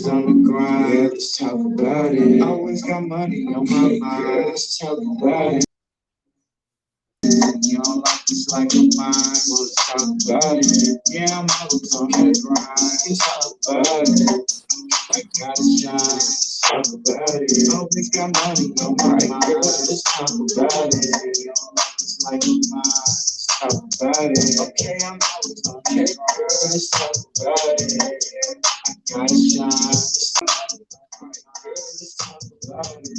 On the grind, yeah, let's talk about it. Always got money on my mind, let's talk about it. You don't like this like a mine, well, let's talk about it. Yeah, I'm always on the grind, let's talk about it. I gotta shine, let's talk about it. Always got money on my mind, let's talk about it. You don't like this like a mine, let's talk about it. Okay, I'm always on the grind, let's talk about it. I gotta shine, let's talk about it.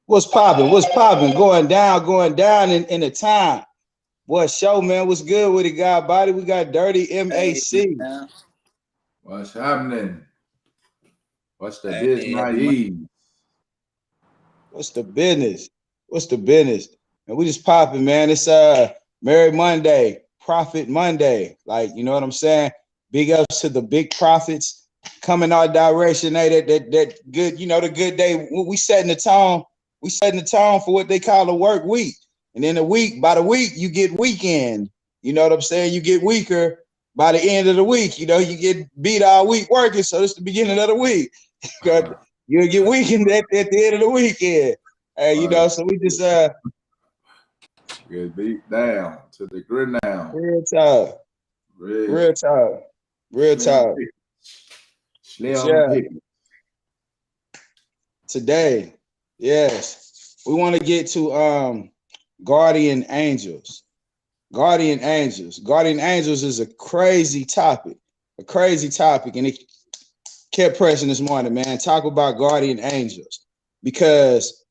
What's popping? What's popping? Going down in the time. What show, man? What's good with it, God body? We got Dirty MAC. Man. What's happening? What's the Hey, business? What's the business? What's the business? And we just popping, man. It's Merry Monday, Profit Monday. Like, you know what I'm saying? Big ups to the big profits coming our direction. Hey, that good, you know, the good day. We setting the tone. We setting the tone for what they call a work week. And then by the week, you get weekend. You know what I'm saying? You get weaker by the end of the week. You know, you get beat all week working. So it's the beginning of the week. You'll get weakened at the end of the weekend. You know, so we just get beat down to the ground. real talk. Real talk. Real talk. Slim Today, yes, we want to get to guardian angels. Guardian angels. Guardian angels is a crazy topic. And it kept pressing this morning, man. Talk about guardian angels. Because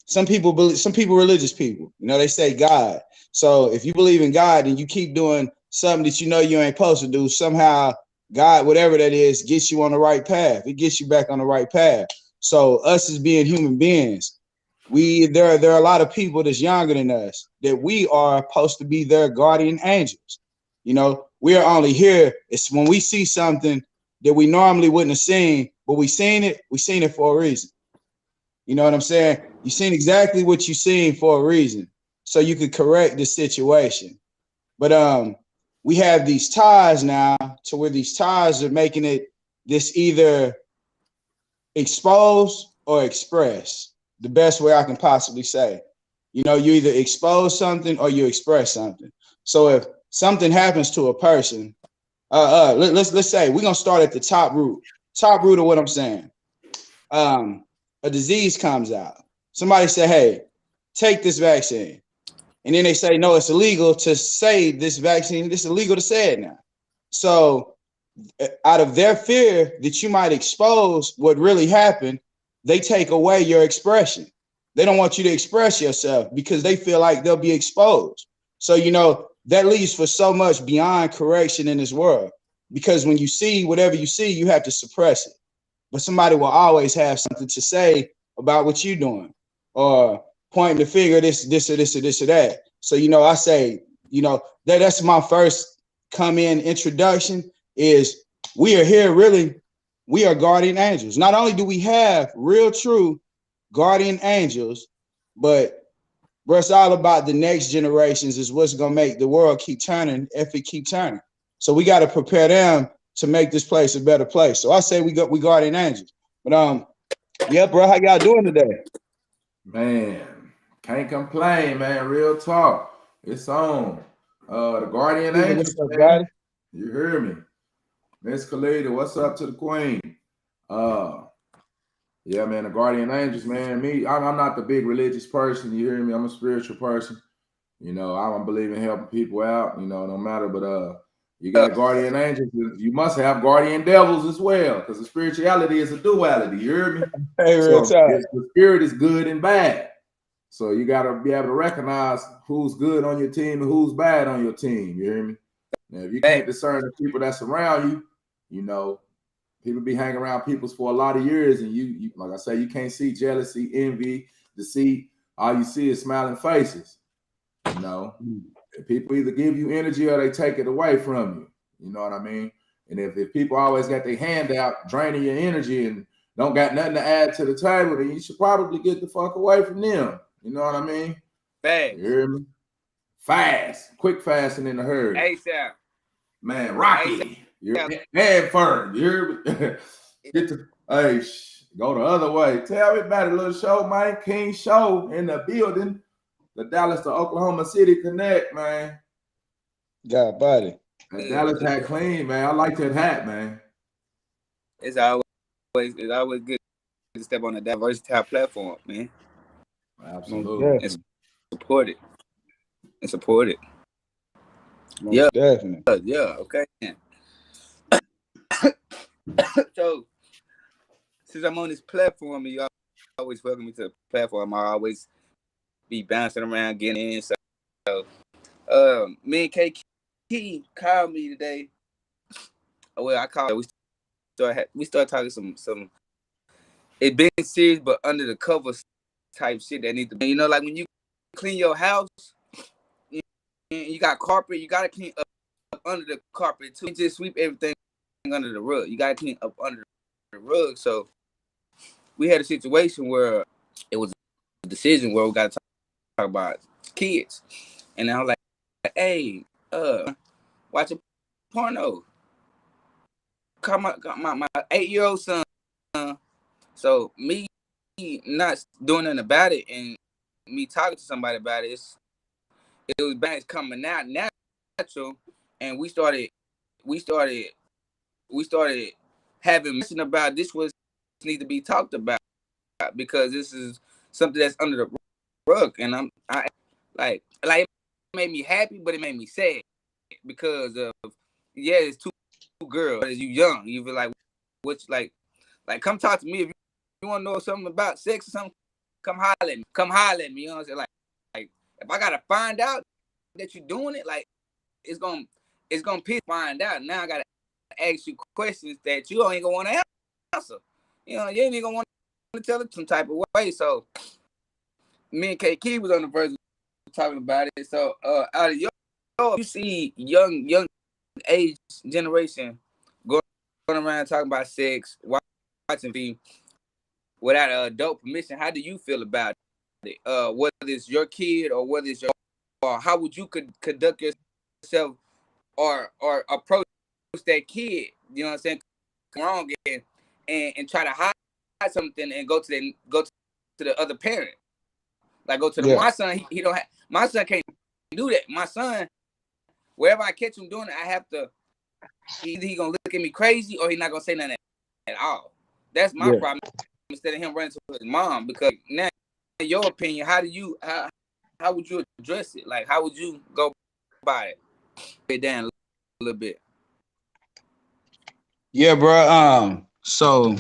some people religious people, you know, they say God. So if you believe in God and you keep doing something that you know you ain't supposed to do, somehow God, whatever that is, gets you on the right path. It gets you back on the right path. So us as being human beings, there are a lot of people that's younger than us that we are supposed to be their guardian angels. You know, we are only here. It's when we see something that we normally wouldn't have seen, but we seen it for a reason. You know what I'm saying? You seen exactly what you seen for a reason, so you could correct the situation. But we have these ties now to where these ties are making it this either expose or express. The best way I can possibly say. You know, you either expose something or you express something. So if something happens to a person, let's say we're gonna start at the top root of what I'm saying. A disease comes out. Somebody say, hey, take this vaccine. And then they say, no, it's illegal to say this vaccine. It's illegal to say it now. So out of their fear that you might expose what really happened, they take away your expression. They don't want you to express yourself because they feel like they'll be exposed. So, you know, that leads for so much beyond correction in this world. Because when you see whatever you see, you have to suppress it. But somebody will always have something to say about what you're doing or pointing the finger, this or that. So, you know, I say, you know, that's my first come in introduction is we are here really, we are guardian angels. Not only do we have real true guardian angels, but bro, it's all about the next generations is what's going to make the world keep turning if it keep turning. So we got to prepare them to make this place a better place. So I say we guardian angels. But yeah, bro, how y'all doing today? Man, can't complain, man. Real talk. It's on. The guardian angels. What's up, guys? You hear me? Miss Khalida, what's up to the queen? Yeah, man, the guardian angels, man. I'm not the big religious person. You hear me? I'm a spiritual person. You know, I don't believe in helping people out. You know, no matter. But you got guardian angels. You must have guardian devils as well, because the spirituality is a duality. You hear me? Hey, real So talk. the spirit is good and bad. So you got to be able to recognize who's good on your team and who's bad on your team. You hear me? Now, if you can't discern the people that's around you, you know, people be hanging around people for a lot of years, and you like I say, you can't see jealousy, envy, deceit. All you see is smiling faces. You know, people either give you energy or they take it away from you. You know what I mean? And if people always got their hand out, draining your energy and don't got nothing to add to the table, then you should probably get the fuck away from them. You know what I mean? Fast. You hear me? Fast. Quick fasting in the herd. ASAP. Man, Rocky. You're head firm. You hear me? Hey, go the other way. Tell me about it, little show, man. King Show in the building. The Dallas to Oklahoma City Connect, man. God, buddy. That Dallas hat clean, man. I like that hat, man. It's always good to step on a versatile platform, man. Absolutely. And support it. Most yeah, definitely. Yeah. Okay. So, since I'm on this platform, and you always welcome me to the platform, I always be bouncing around, getting in. So, me and KK called me today. Well, I called. We started talking some. It been serious, but under the covers type shit that need to be. You know, like when you clean your house, you got carpet, you gotta clean up under the carpet too. You just sweep everything under the rug. You gotta clean up under the rug. So we had a situation where it was a decision where we gotta talk about kids, and I was like, "Hey, watching porno." Call my 8-year-old son. So me not doing nothing about it and me talking to somebody about it, it was bad coming out natural, and we started having mention about this was need to be talked about because this is something that's under the rug, and I like it made me happy, but it made me sad because of it's two girls, as you young, you feel like what's like come talk to me if you want to know something about sex or something. Come holler at me. You know what I'm saying? Like if I gotta find out that you're doing it, like it's gonna piss find out. Now I gotta ask you questions that you ain't gonna want to answer. You know, you ain't even gonna want to tell it some type of way. So me and KK was on the verge of talking about it. So out of you see young age generation going around talking about sex, watching TV without adult permission. How do you feel about it? Whether it's your kid or whether it's or how would you conduct yourself or approach that kid? You know what I'm saying? Wrong and try to hide something and go to the other parent. Like go to my son. He don't have, my son can't do that. My son, wherever I catch him doing it, I have to. He gonna look at me crazy or he not gonna say nothing at all. That's my problem. Instead of him running to his mom, because now, in your opinion, how would you address it? Like, how would you go about it? Get down a little bit. Yeah, bro. So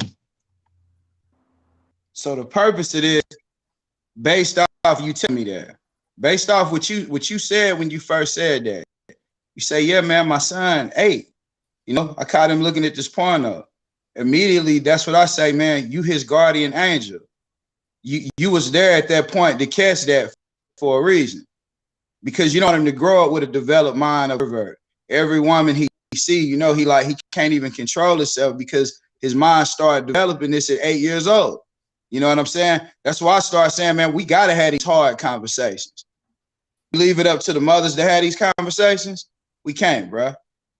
the purpose of this, based off you tell me that, based off what you said when you first said that, you say, yeah, man, my son 8. You know, I caught him looking at this porno. Immediately, that's what I say, man. You his guardian angel. You was there at that point to catch that for a reason, because you don't want him to grow up with a developed mind of pervert. Every woman he see, you know, he can't even control himself because his mind started developing this at 8 years old. You know what I'm saying? That's why I start saying, man, we gotta have these hard conversations. Leave it up to the mothers to have these conversations. We can't, bro.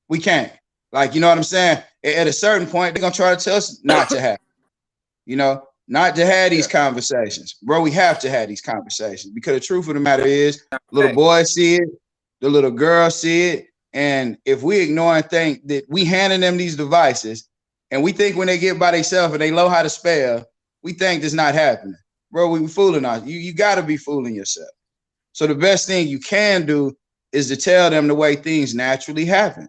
We can't. Like, you know what I'm saying? At a certain point, they're gonna try to tell us not to have, you know, not to have these conversations. Bro, we have to have these conversations because the truth of the matter is, little boys see it, the little girls see it, and if we ignore and think that we handing them these devices, and we think when they get by themselves and they know how to spell, we think this not happening. Bro, we fooling us. You gotta be fooling yourself. So the best thing you can do is to tell them the way things naturally happen.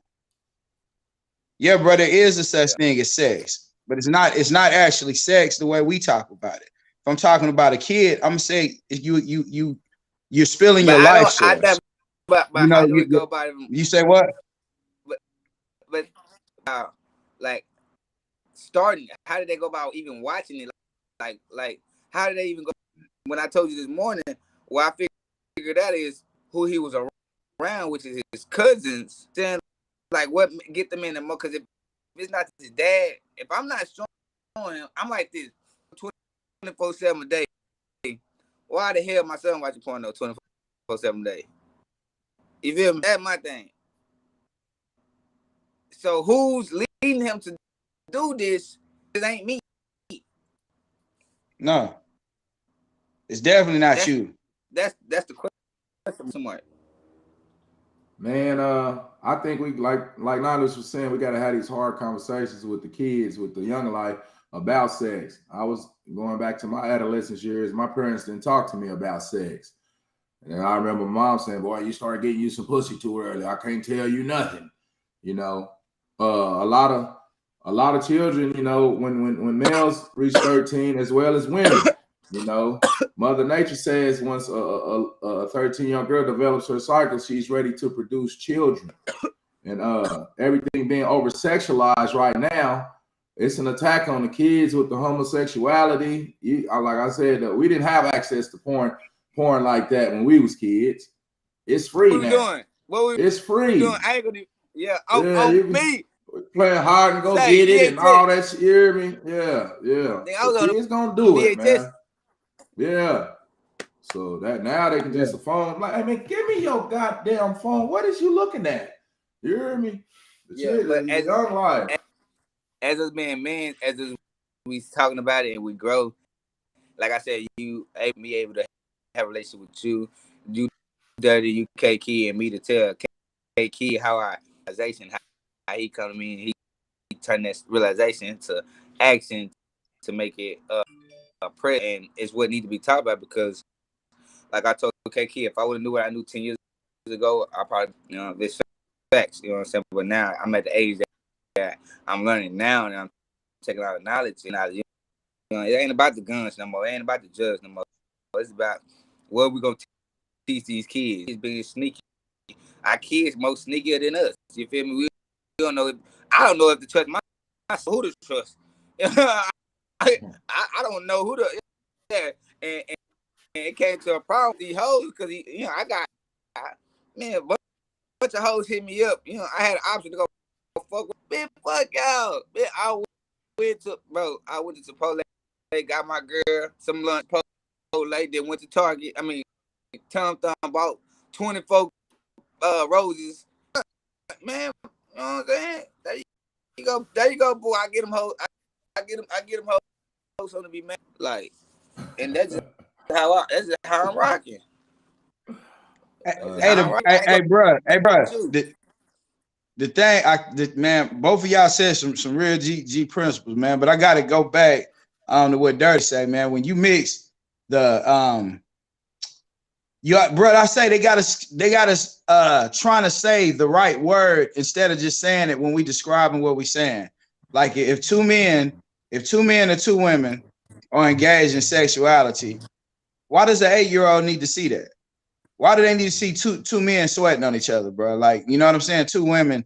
Yeah, bro, there is a such thing as sex, but it's not actually sex the way we talk about it. If I'm talking about a kid, I'm gonna say you're spilling your life source. But you know, how do we go about it? You say what? But like starting, how did they go about even watching it? Like how did they even go? When I told you this morning, what I figured out is who he was around, which is his cousins. Then, like, what get them in the more? Because if it's not his dad, if I'm not showing him, I'm like this 24/7 a day. Why the hell my son watching porno 24/7 a day? You feel me? That's my thing. So who's leading him to do this? It ain't me. No. It's definitely not That's you. that's the question. Somewhat. Man, I think we like Nandus was saying, we gotta have these hard conversations with the kids, with the young life about sex. I was going back to my adolescence years. My parents didn't talk to me about sex. And I remember mom saying, boy, you started getting you some pussy too early. I can't tell you nothing. You know, a lot of children, you know, when males reach 13 as well as women, you know, Mother Nature says once a 13-year-old girl develops her cycle, she's ready to produce children. And everything being over sexualized right now, it's an attack on the kids with the homosexuality. Like I said, we didn't have access to porn like that when we was kids. It's free What we now. doing? What we It's free. doing? I ain't gonna do. Yeah. Me. Playing hard and go get it and all that shit. You hear me? Yeah. So kids gonna do it, man. Yeah. So that now they can just a phone. Like, hey man, give me your goddamn phone. What is you looking at? You hear me? But as young life. As us being men, as us we talking about it and we grow, like I said, you be able to have a relationship with you dirty UK kid, and me to tell K kid how he come to me and he turned that realization into action to make it a prayer, and it's what need to be talked about, because like I told K kid, if I would have knew what I knew 10 years ago, I probably, you know, this facts, you know what I'm saying? But now I'm at the age that I'm learning now, and I'm taking out the knowledge, and you know, it ain't about the guns no more, it ain't about the drugs no more. It's about what we gonna teach these kids. It's being sneaky. Our kids more sneakier than us. You feel me? We don't know. I don't know if to trust my who to trust. I don't know who to. Yeah, and it came to a problem with these hoes, because you know, man, a bunch of hoes hit me up. You know, I had an option to go fuck with. Man, fuck y'all. Man, I went to Chipotle, got my girl some lunch. Chipotle, then went to Target. I mean, Tom Thumb bought 24 roses. Man, you know what I'm saying? There you go, boy. I get them hoes. I get them hoes so to be mad. Like, and that's just how I'm rocking. Hey, bro. The thing, man, both of y'all said some real G principles, man. But I got to go back to what Dirty say, man. When you mix the bro, I say they got us trying to say the right word instead of just saying it when we describing what we saying. Like if two men or two women are engaged in sexuality, why does an 8-year-old need to see that? Why do they need to see two men sweating on each other, bro? Like, you know what I'm saying? Two women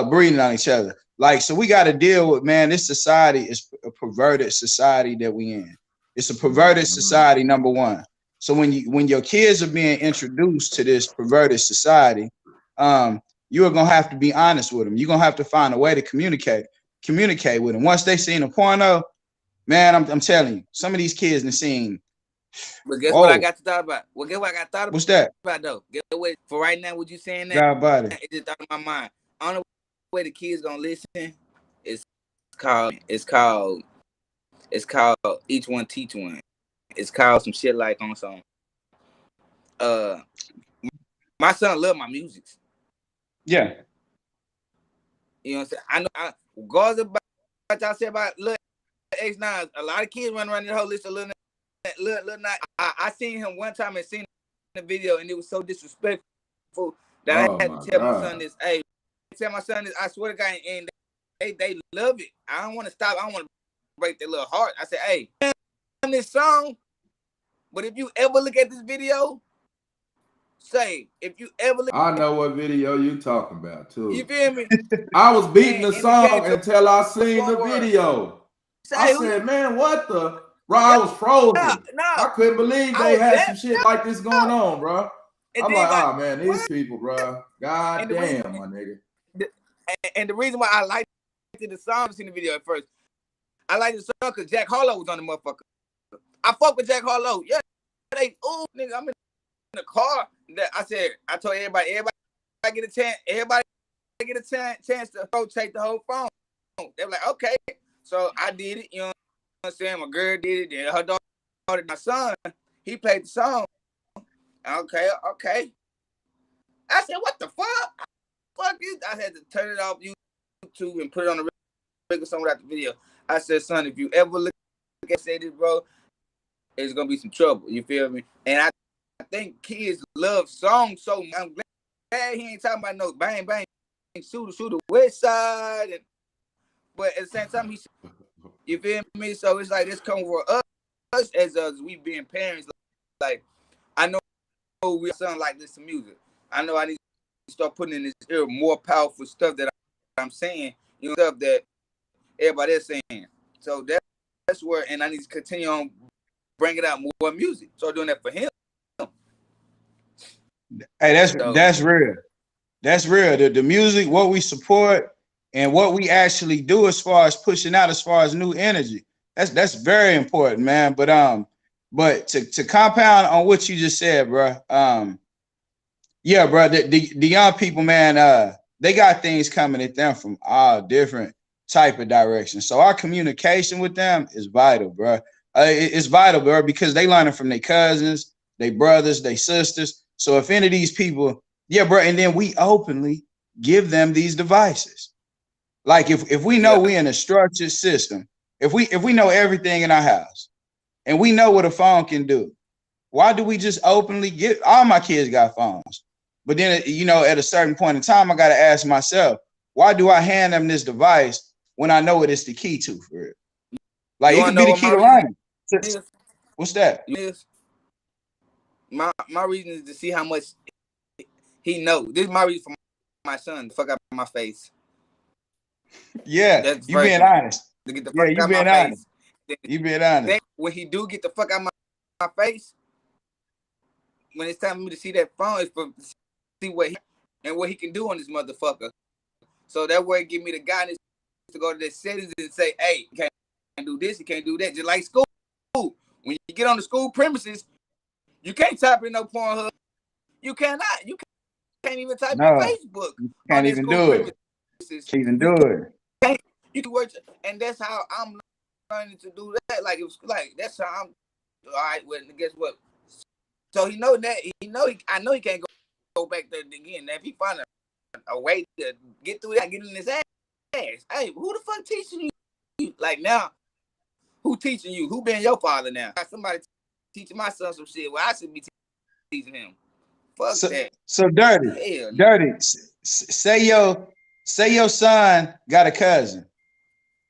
breathing on each other. Like, so we got to deal with, man, this society is a perverted society that we in. It's a perverted society, number one. So when your kids are being introduced to this perverted society, you are gonna have to be honest with them. You're gonna have to find a way to communicate with them. Once they seen a porno, man, I'm telling you, some of these kids have seen. But guess what I got to thought about? Well, guess what I got thought about? What's that? Though? Guess what? For right now, what you saying that? God body. It just thought in my mind. I don't know way the kids gonna listen. It's called Each One Teach One. It's called some shit like on some. My son love my music. Yeah. You know what I'm saying? I know. Regardless about what y'all say about Lil X9, a lot of kids run around the whole list of Lil Nas. I seen him one time and seen the video, and it was so disrespectful that I had to tell my son this. Hey, tell my son this. I swear to God, and they love it. I don't want to stop. I don't want to break their little heart. I said, hey, this song. But if you ever look at this video, if you ever look, I know what video you talking about too. You feel me? I was beating the song until I seen the video. I said, man, what the? Bro, I was frozen. No. I couldn't believe they had some shit like this going on, bro. I'm like, oh man, these people, bro. God damn, my nigga. And the reason why I liked the song, I've seen the video at first. I liked the song because Jack Harlow was on the motherfucker. I fuck with Jack Harlow. Yeah, nigga, I'm in the car. I told everybody get a chance. Everybody get a chance to rotate the whole phone. They were like, okay. So I did it. You know what I'm saying? My girl did it. And her daughter my son. He played the song. Okay. I said, what the fuck? Fuck you. I had to turn it off YouTube and put it on the regular song without the video. I said, son, if you ever look at say this, bro, it's gonna be some trouble. You feel me? And I think kids love songs so much. I'm glad he ain't talking about no bang bang, shoot the west side, but at the same time you feel me? So it's like this come for us as we being parents. Like I know we sound like this to music. I know I need to start putting in this ear more powerful stuff that I'm saying, you know, stuff that everybody is saying. So that's where, and I need to continue on bringing out more music. So doing that for him. Hey, that's real. That's real. The music, what we support, and what we actually do as far as pushing out, as far as new energy. That's very important, man. But to compound on what you just said, bro. Yeah, bro. The young people, man. They got things coming at them from all different type of directions. So our communication with them is vital, bro. It's vital, bro, because they learning from their cousins, their brothers, their sisters. So if any of these people, yeah, bro, and then we openly give them these devices. Like if we know we in a structured system, if we know everything in our house and we know what a phone can do, why do we just openly give? All my kids got phones, but then, you know, at a certain point in time, I got to ask myself, why do I hand them this device when I know what it's the key to for it? Like it could be the key to learning. What's that? My reason is to see how much he knows. This is my reason for my son to fuck up my face. Yeah, that's you being honest. To get the fuck out my face. You being honest. Then when he do get the fuck out my face, when it's time for me to see that phone, it's for see what he can do on this motherfucker. So that way it give me the guidance to go to the settings and say, hey, you can't do this, you can't do that. Just like school. When you get on the school premises, you can't type in no Pornhub. You cannot. You can't even type in Facebook. You can't even do it. Can't even do it. You can work, and that's how I'm learning to do that. Like it was like that's how I'm. All right. Well, guess what? So he know that I know he can't go back there again. Now if he find a way to get through that, get in his ass. Hey, who the fuck teaching you? Like now, who teaching you? Who been your father now? Got somebody teaching my son some shit. Well, I should be teaching him. Fuck that. So dirty. Say your son got a cousin,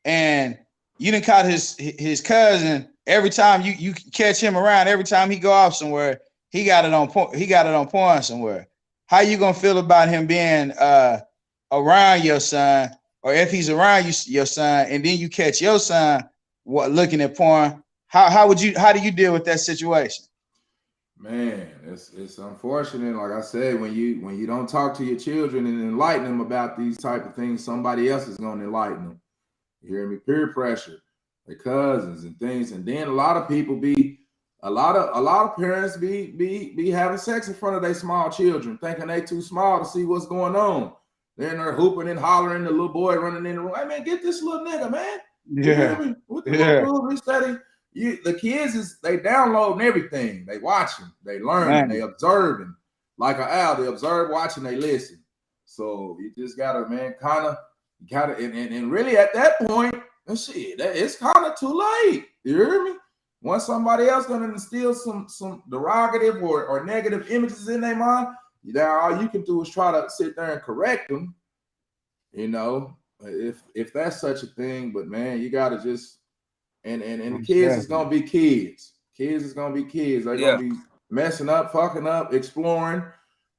and you done caught his cousin every time you catch him around. Every time he go off somewhere, he got it on porn somewhere. How you gonna feel about him being around your son, or if he's around your son, and then you catch your son looking at porn? How do you deal with that situation? Man, it's unfortunate. Like I said, when you don't talk to your children and enlighten them about these type of things, somebody else is going to enlighten them. You hear me? Peer pressure, their cousins and things, and then a lot of parents be having sex in front of their small children, thinking they too small to see what's going on. Then they're hooping and hollering. The little boy running in the room. Hey man, get this little nigga, man. Yeah. What the study? The kids they downloading everything. They watching, they learning, they observing. Like an owl, they observe, watching, they listen. So you just gotta, man, and really at that point, shit, it's kind of too late. You hear me? Once somebody else gonna instill some derogative or negative images in their mind, all you can do is try to sit there and correct them. You know, if that's such a thing, but man, you gotta just. And the kids is gonna be kids. Kids is gonna be kids. They're gonna be messing up, fucking up, exploring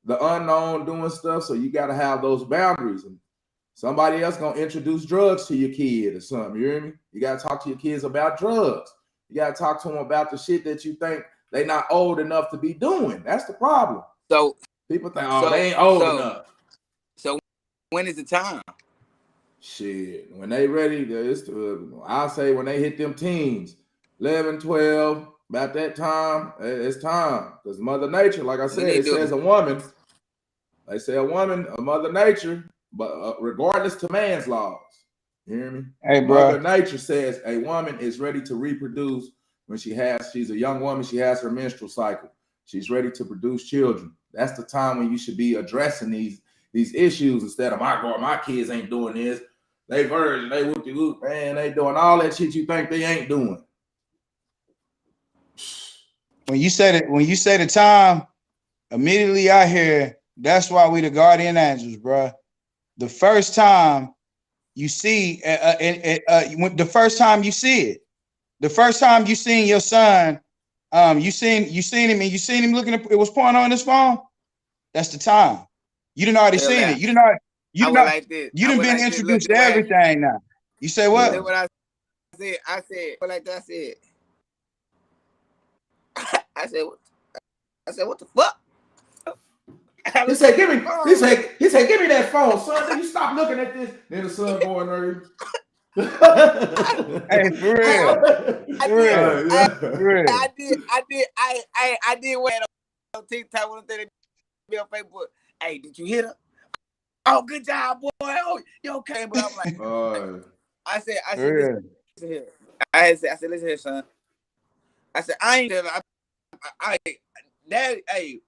the unknown, doing stuff. So you gotta have those boundaries. And somebody else gonna introduce drugs to your kid or something. You hear me? You gotta talk to your kids about drugs. You gotta talk to them about the shit that you think they're not old enough to be doing. That's the problem. So people think, they ain't old enough. So when is the time? Shit, when they ready, I'll say when they hit them teens, 11, 12, about that time, it's time. Because Mother Nature, like I said, it says a woman. They say a woman, a Mother Nature, but regardless to man's laws. You hear me? Hey, bro. Mother Nature says a woman is ready to reproduce when she's a young woman, she has her menstrual cycle. She's ready to produce children. That's the time when you should be addressing these issues instead of my kids ain't doing this. They virgin, they whoop-de-whoop, man, they doing all that shit you think they ain't doing. When you say the time, immediately I hear that's why we the guardian angels, bro. The first time you see, the first time you see it, the first time you seen your son, you seen him and you seen him looking at it was porn on his phone. That's the time. You done already seen it. You done been introduced to everything now. You say what? Look what I said. I said. I said, what the fuck? He said, give me that phone, son. Then you stop looking at this. Then the son going early. Hey, for real. I did wait on TikTok when they be on Facebook. Hey, did you hit her? Oh, good job, boy. Oh, you okay? But I'm like, I said, listen here. I said, listen here, son. I said, I ain't Daddy, hey,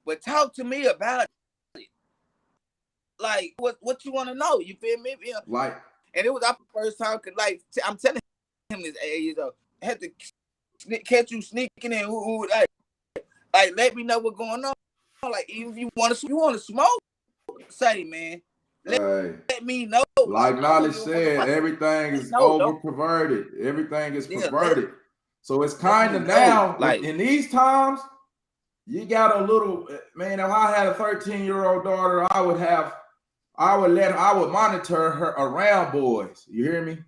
but talk to me about it. Like, what you want to know? You feel me? Like, and it was our first time. Cause like, I'm telling him this 8 years old. I had to catch you sneaking in. Like, let me know what's going on. Like, even if you want to smoke, say, man. Let me know. Like Knowledge said, everything is over perverted. Everything is perverted. So it's kind of now, like in these times, you got a little, man, if I had a 13-year-old daughter, I would monitor her around boys. You hear me?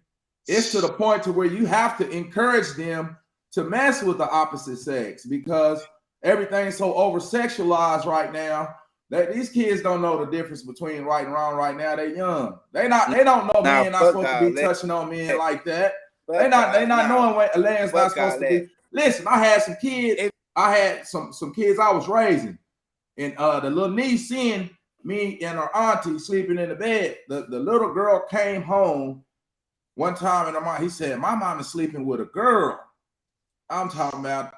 It's to the point to where you have to encourage them to mess with the opposite sex because everything's so over-sexualized right now that these kids don't know the difference between right and wrong right now. They're young. They don't know men not supposed to be touching on men like that. They not knowing what a land's not supposed to be. Listen, I had some kids. I had some kids I was raising, and the little niece seeing me and her auntie sleeping in the bed. The little girl came home one time, and he said, "My mom is sleeping with a girl." I'm talking about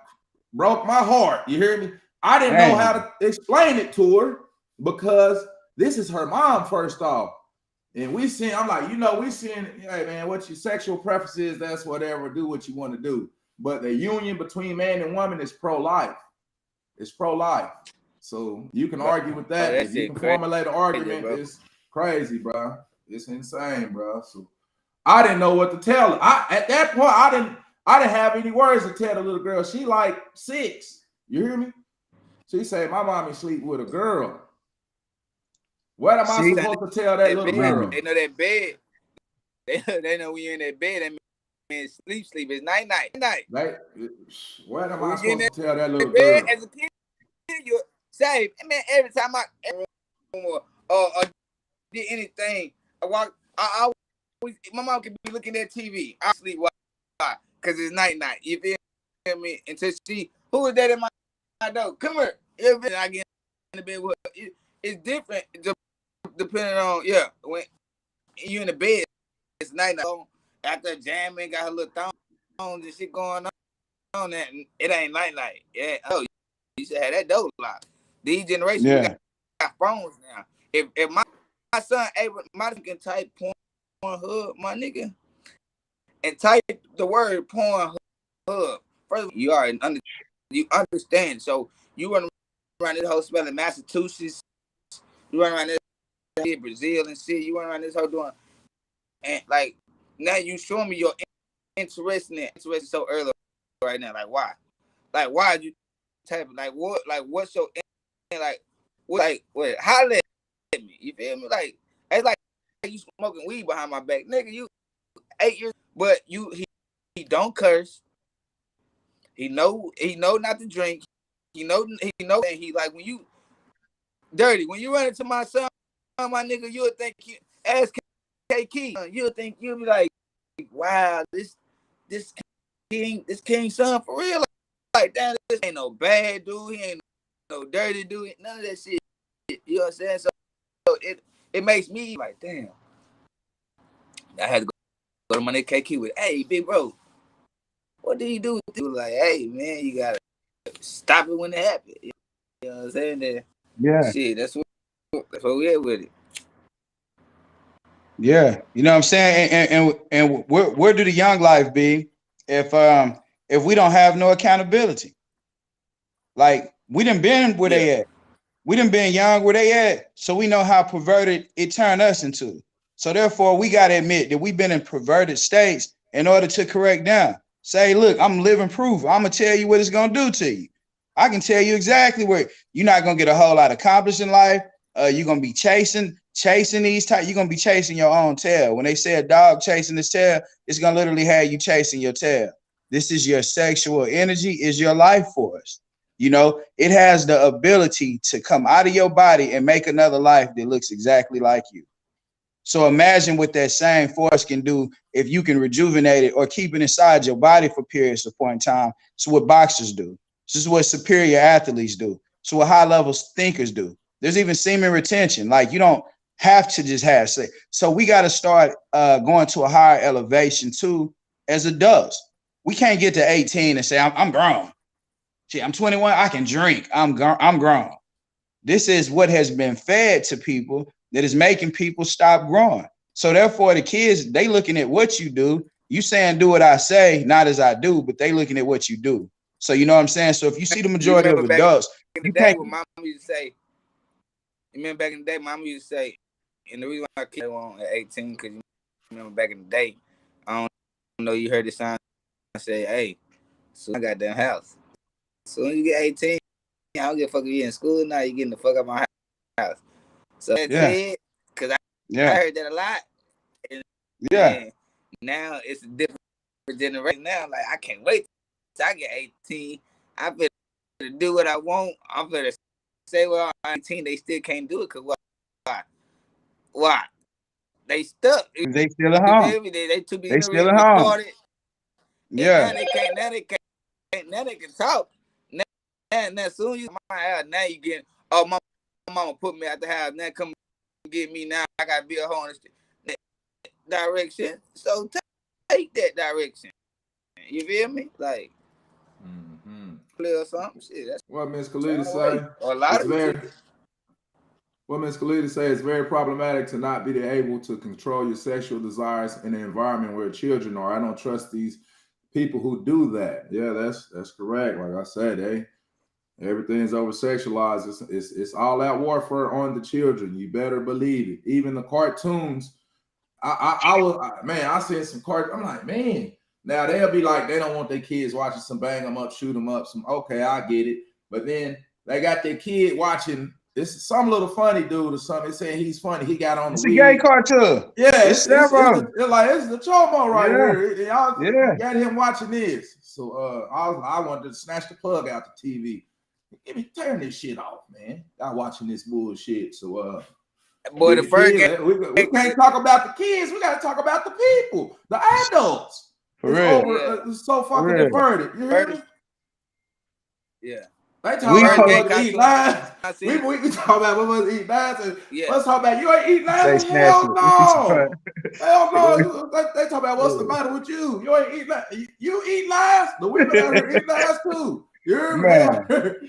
broke my heart. You hear me? I didn't know how to explain it to her because this is her mom first off. And I'm like, hey man, what your sexual preference is, that's whatever, do what you want to do. But the union between man and woman is pro-life. It's pro-life. So you can argue with that. If you can formulate an argument, it's crazy, bro. It's insane, bro. So I didn't know what to tell her. At that point, I didn't have any words to tell the little girl. She like 6. You hear me? She said, my mommy sleep with a girl. What am I supposed to tell that little girl? They know that bed. They know when you're in that bed, that means sleep. It's night. What am I supposed to tell that little girl? As a kid, you say, man, every time I did anything, I always, my mom could be looking at TV. I sleep. Why? Because it's night. You feel me? Until who is that in my door? Come here. I get in the bed with her. It's different depending on, when you in the bed, it's night. After jamming, got her little thongs and shit going on, and it ain't night. Yeah, you should have that door locked. These generations got phones now. If my son able, my nigga can type Pornhub, my nigga, and type the word Pornhub. First, you understand. So you run around this whole spelling Massachusetts. You run around this Brazil and shit. You run around this whole doing, and like now you show me your interest in it. Interest so early right now. Like why? Like why you type like what? Like what's your like? What? Like what? Holla at me. You feel me? Like it's like you smoking weed behind my back, nigga. You 8 years, but he don't curse. He know not to drink. He know, and he like when you dirty. When you run into my son, my nigga, you'll think ask K-Key. You'll be like, wow, this king son for real. Like damn, this ain't no bad dude. He ain't no dirty dude. None of that shit. You know what I'm saying? So it makes me like, damn. I had to go to my nigga K-Key with, hey, big bro, what did he do? He was like, hey man, you gotta stop it when it happens. You know what I'm saying? That Yeah. shit, that's what we at with it. Yeah, you know what I'm saying, and where do the young life be if we don't have no accountability? Like we done been where they at, we done been young where they at, so we know how perverted it turned us into. So therefore, we gotta admit that we've been in perverted states in order to correct down. Say, look, I'm living proof. I'm gonna tell you what it's gonna do to you. I can tell you exactly where you're not gonna get a whole lot accomplished in life. You're gonna be chasing these type. You're gonna be chasing your own tail. When they say a dog chasing his tail, it's gonna literally have you chasing your tail. This is your sexual energy, is your life force. You know, it has the ability to come out of your body and make another life that looks exactly like you. So imagine what that same force can do if you can rejuvenate it or keep it inside your body for periods of point in time. So what boxers do. This is what superior athletes do. So what high level thinkers do. There's even semen retention. Like you don't have to just have sex. So we got to start going to a higher elevation too as adults. We can't get to 18 and say, I'm grown. Gee, I'm 21. I can drink. I'm grown. This is what has been fed to people that is making people stop growing. So therefore, the kids, they looking at what you do. You saying do what I say, not as I do, but they looking at what you do. So you know what I'm saying? So if you see the majority of adults, in the day when mama used to say, you remember back in the day, mama used to say, and the reason why I keep on at 18, because you remember back in the day, I don't know, you heard the sign say, hey, soon I got that house. Soon you get 18, I don't give a fuck if you're in school now, you're getting the fuck out of my house. So that's it, because I heard that a lot. And man, now it's a different generation now. Like, I can't wait till I get 18. I better do what I want. I'm better say, well, I'm 18, they still can't do it, because why? They stuck. They still at home. They too busy they still at home. Yeah. Now they can talk. Now soon you my house, now you get, oh, my mama put me out the house, now come get me, now I gotta be a home direction. So take that direction. You feel me? Like play or something. Shit, that's what Miss Khalida say. Or a lot of what Ms. Khalida say is very problematic to not be able to control your sexual desires in an environment where children are. I don't trust these people who do that. Yeah, that's correct. Like I said, everything's over sexualized. It's all out warfare on the children. You better believe it. Even the cartoons. I seen some cartoons. I'm like, man. Now they'll be like, they don't want their kids watching some bang them up, shoot them up. Okay, I get it. But then they got their kid watching. This some little funny dude or something. They saying he's funny. He got on the a gay cartoon. Yeah, it's the chomo right here. Y'all got him watching this. So I wanted to snatch the plug out the TV. Turn this shit off, man. Y'all watching this bullshit. So boy, the first we can't talk about the kids. We gotta talk about the people, the adults. For real. It's so fucking diverted. You hear me? Yeah. They talk about what eat last. We can talk about what was eat last. Let's talk about you ain't eat last. Hell no. Hell no. They talk about what's the matter with you. You ain't eat last. You eat last. The women out here eat last too. You hear me?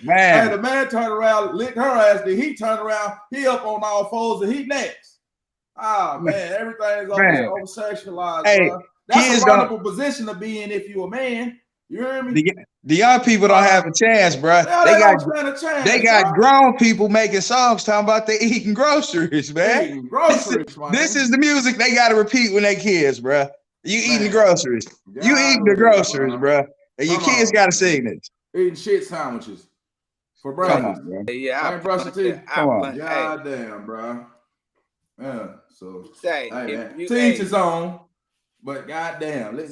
Man. And the man turned around, licked her ass. Then he turned around. He up on all fours and he next. Ah, man. Everything's over sexualized. Hey, bro. That's a wonderful position to be in if you're a man. You hear me? The young people don't have a chance, bro. They got grown people making songs talking about they eating groceries, man. This is the music they got to repeat when they kids, bro. You eating groceries. You eating the groceries, bro. And your kids got to sing this. Eating shit sandwiches for breakfast. Come on, bro. Yeah, I ain't brushing teeth. Come on. God damn, bro. Yeah, so say, teach his own. But goddamn, it's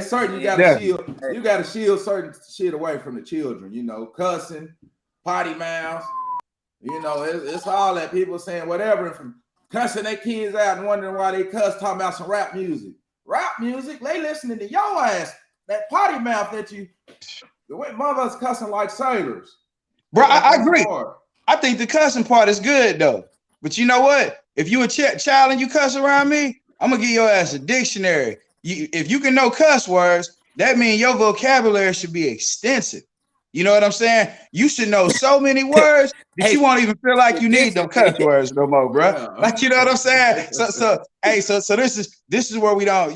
certain you gotta shield. You gotta shield certain shit away from the children. You know, cussing, potty mouths. You know, it's all that people saying whatever, and from cussing their kids out and wondering why they cuss, talking about some rap music. Rap music, they listening to your ass. That potty mouth that you, the way mothers cussing like sailors. Bro, I agree. Hard. I think the cussing part is good though. But you know what? If you a child and you cuss around me, I'm gonna give your ass a dictionary. If you can know cuss words, that means your vocabulary should be extensive. You know what I'm saying? You should know so many words that you won't even feel like you need them cuss words no more, bro. Yeah. Like, you know what I'm saying? So this is where we don't,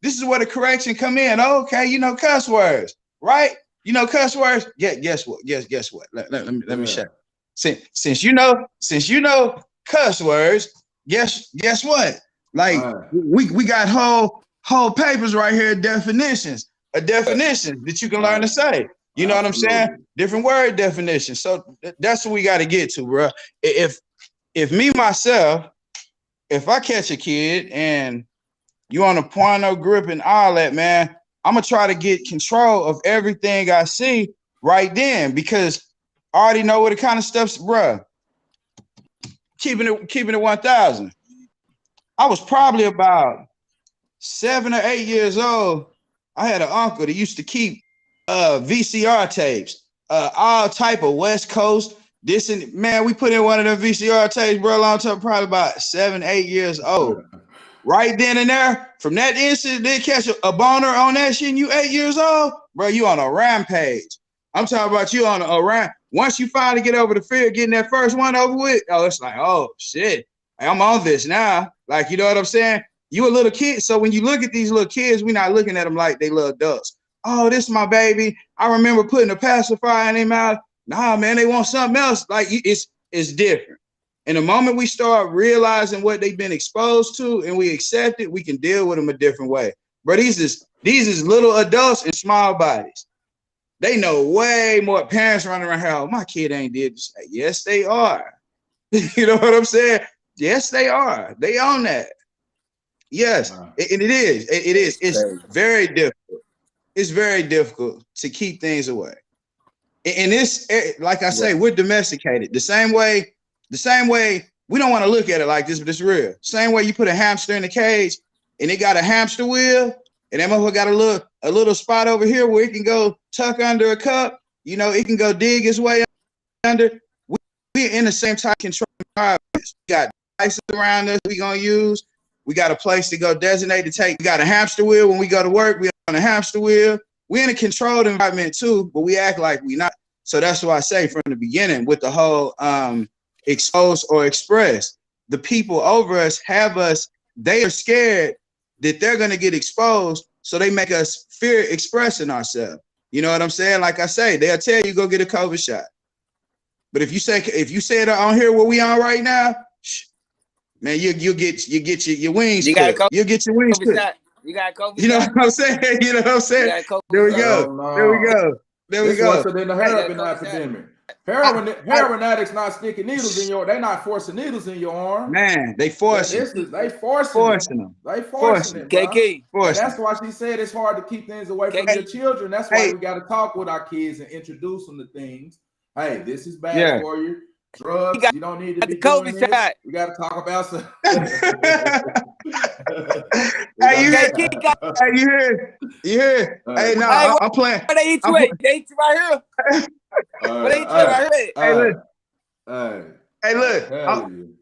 this is where the correction come in. Okay, cuss words, right? Cuss words. Yeah, guess what? Guess what? Let me show you. Since you know cuss words, guess what? Like, we got whole papers right here, definitions that you can learn to say. You know what I'm saying? Different word definitions. So that's what we got to get to, bro. If me myself, if I catch a kid and you on a porno grip and all that, man, I'm gonna try to get control of everything I see right then, because I already know what the kind of stuff's, bro. Keeping it 1,000. I was probably about 7 or 8 years old. I had an uncle that used to keep VCR tapes, all type of West Coast. This and man, we put in one of them VCR tapes, bro, long time, probably about 7, 8 years old. Right then and there, from that instant, they catch a boner on that shit, and you 8 years old, bro, you on a rampage. I'm talking about you on a ramp. Once you finally get over the fear, getting that first one over with, it's like, oh shit, I'm on this now. Like, you know what I'm saying? You a little kid, so when you look at these little kids, we're not looking at them like they little adults. Oh, this is my baby. I remember putting a pacifier in their mouth. Nah, man, they want something else. Like, it's different. And the moment we start realizing what they've been exposed to and we accept it, we can deal with them a different way. But these is little adults in small bodies. They know way more. Parents running around here, oh, my kid ain't did this. Yes, they are. You know what I'm saying? Yes, they are. They own that. Yes, and it is. It is. It's very difficult. It's very difficult to keep things away. And this, like I say, we're domesticated. The same way, we don't want to look at it like this, but it's real. Same way you put a hamster in a cage and it got a hamster wheel, and that motherfucker got a little spot over here where it can go tuck under a cup. It can go dig its way under. We're in the same type of control environments. We got devices around us we gonna use. We got a place to go designate to take. We got a hamster wheel when we go to work. We on a hamster wheel. We're in a controlled environment too, but we act like we not. So that's why I say from the beginning with the whole expose or express, the people over us have us, they are scared that they're going to get exposed. So they make us fear expressing ourselves. You know what I'm saying? Like I say, they'll tell you go get a COVID shot. But if you say it on here where we on right now, man, you'll get your wings clipped. You'll get your wings clipped. You got COVID. You know what I'm saying? You know what I'm saying? There we go. There we go. Worse than the heroin epidemic. Heroin addicts not sticking needles in your. They're not forcing needles in your arm. Man, they forcing them. They forcing them. KK. That's why she said it's hard to keep things away from your children. That's why we got to talk with our kids and introduce them to things. Hey, this is bad for you. Drugs, you don't need to be doing this. Shot. We got to talk about some. Hey, you hear? Hey, no, I'm playing. Where they eat you at? They eat you right here. Where they eat you right here? Hey, look.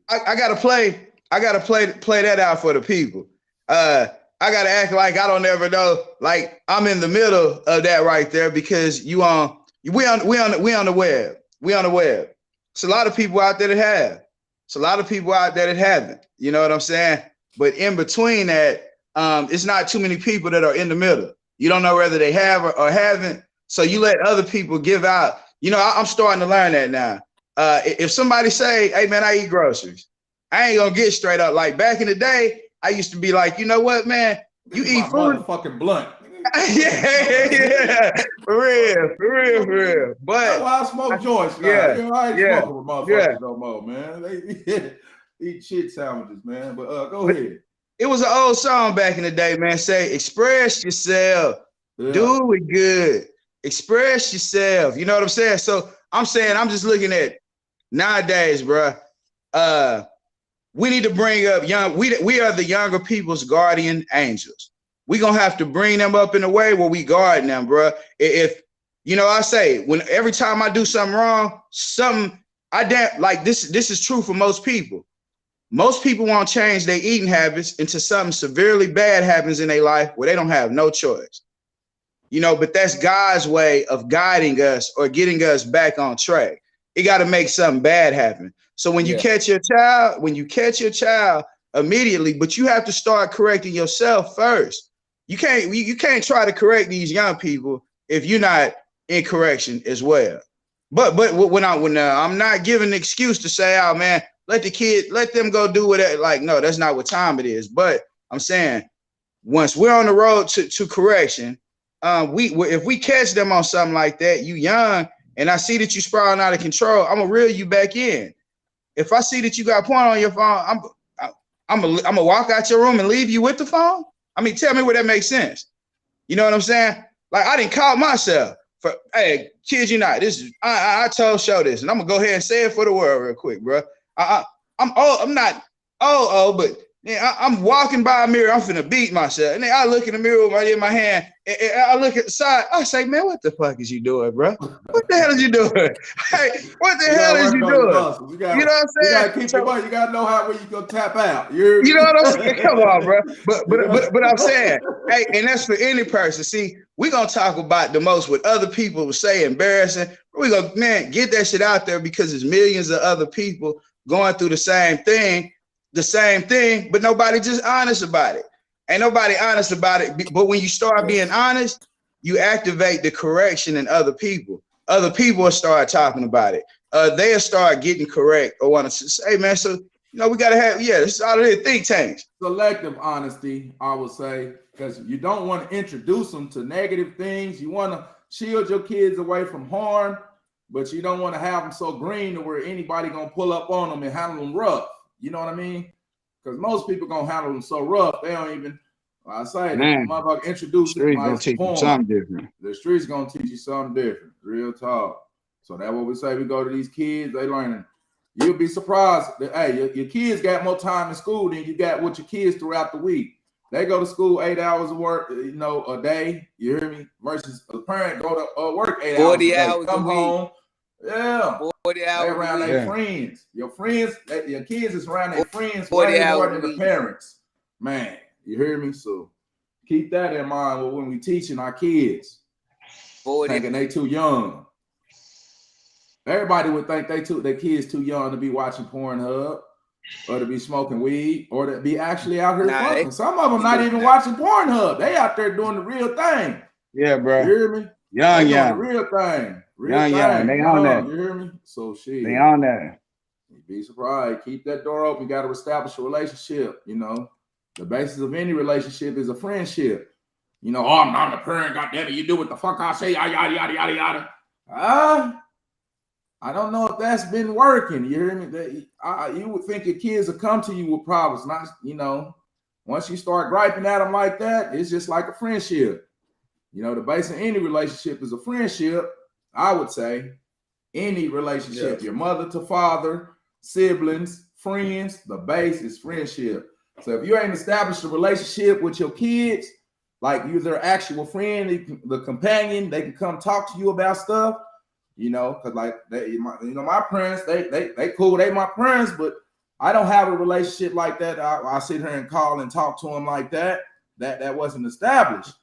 I gotta play that out for the people. I gotta act like I don't ever know. Like I'm in the middle of that right there because we on the web. We on the web. It's a lot of people out there that have. It's a lot of people out there that haven't. You know what I'm saying? But in between that, it's not too many people that are in the middle. You don't know whether they have or haven't. So you let other people give out. I'm starting to learn that now. If somebody say, hey, man, I eat groceries, I ain't going to get straight up. Like back in the day, I used to be like, you know what, man? You eat food. Fucking blunt. yeah. For real. But that's why I smoke joints now. I ain't smoking with motherfuckers no more, man. They eat shit sandwiches, man. But go ahead. It was an old song back in the day, man. Say, express yourself. Yeah. Do it good. Express yourself. You know what I'm saying? So I'm saying, I'm just looking at nowadays, bro. We need to bring up we are the younger people's guardian angels. We're going to have to bring them up in a way where we guard them, bro. If, I say, every time I do something wrong, this is true for most people. Most people want to change their eating habits into something severely bad happens in their life where they don't have no choice. you know, but that's God's way of guiding us or getting us back on track. It got to make something bad happen. So when you catch your child, immediately, but you have to start correcting yourself first. You can't try to correct these young people if you're not in correction as well. But when I'm not giving an excuse to say, oh man, let them go do whatever. Like, no, that's not what time it is. But I'm saying once we're on the road to correction, if we catch them on something like that, you young, and I see that you spiraling out of control, I'm gonna reel you back in. If I see that you got porn on your phone, I'm gonna walk out your room and leave you with the phone. I mean, tell me where that makes sense. You know what I'm saying? Like, I didn't call myself for, hey, kid you not, this is I told show this, and I'm gonna go ahead and say it for the world real quick, bro. I'm old, I'm not old, but yeah, I'm walking by a mirror, I'm finna beat myself. And then I look in the mirror in my hand, and I look at the side, I say, man, what the fuck is you doing, bro? What the hell is you doing? Hey, what the hell is you doing? You know what I'm saying? You gotta keep your money. You gotta know where you gonna tap out. You know what I'm saying? Come on, bro. But I'm saying, hey, and that's for any person. See, we're gonna talk about the most what other people would say embarrassing. We go, man, get that shit out there because there's millions of other people going through the same thing, but nobody just honest about it. Ain't nobody honest about it. But when you start being honest, you activate the correction in other people. Other people will start talking about it. They'll start getting correct or want to say, hey, man, so, you know, we got to have, this is all it is, think tanks. Selective honesty, I would say, because you don't want to introduce them to negative things. You want to shield your kids away from harm, but you don't want to have them so green to where anybody going to pull up on them and handle them rough. You know what I mean? Because most people going to handle them so rough, they don't even, I say, motherfucker introduce them like something different. The streets going to teach you something different. Real talk. So that's what we say. We go to these kids, they learning. You'll be surprised that, hey, your kids got more time in school than you got with your kids throughout the week. They go to school 8 hours of work, a day. You hear me? Versus a parent go to work 8 hours. 40 hours come a week. Home. Yeah. 40 hours. They around their friends. Your friends, your kids is around their friends 40 way hours more than the parents. Man, you hear me? So keep that in mind when we teaching our kids. 40. Thinking they too young. Everybody would think their kids too young to be watching Pornhub or to be smoking weed or to be actually out here fucking. Some of them not even watching Pornhub. They out there doing the real thing. Yeah, bro. You hear me? Young. The real thing. Young. They on that. You hear me? So shit. They on that. You'd be surprised. Keep that door open. You got to establish a relationship. You know, the basis of any relationship is a friendship. You know, oh, I'm the parent. Goddamn it, you do what the fuck I say. Yada yada yada yada. I don't know if that's been working. You hear me? You would think your kids will come to you with problems. Not, once you start griping at them like that, it's just like a friendship. You know, the base of any relationship is a friendship. I would say any relationship, your mother to father, siblings, friends, the base is friendship. So if you ain't established a relationship with your kids, like you're their actual friend, the companion, they can come talk to you about stuff. Because like my parents, they cool, they my parents, but I don't have a relationship like that. I sit here and call and talk to them like that. That wasn't established.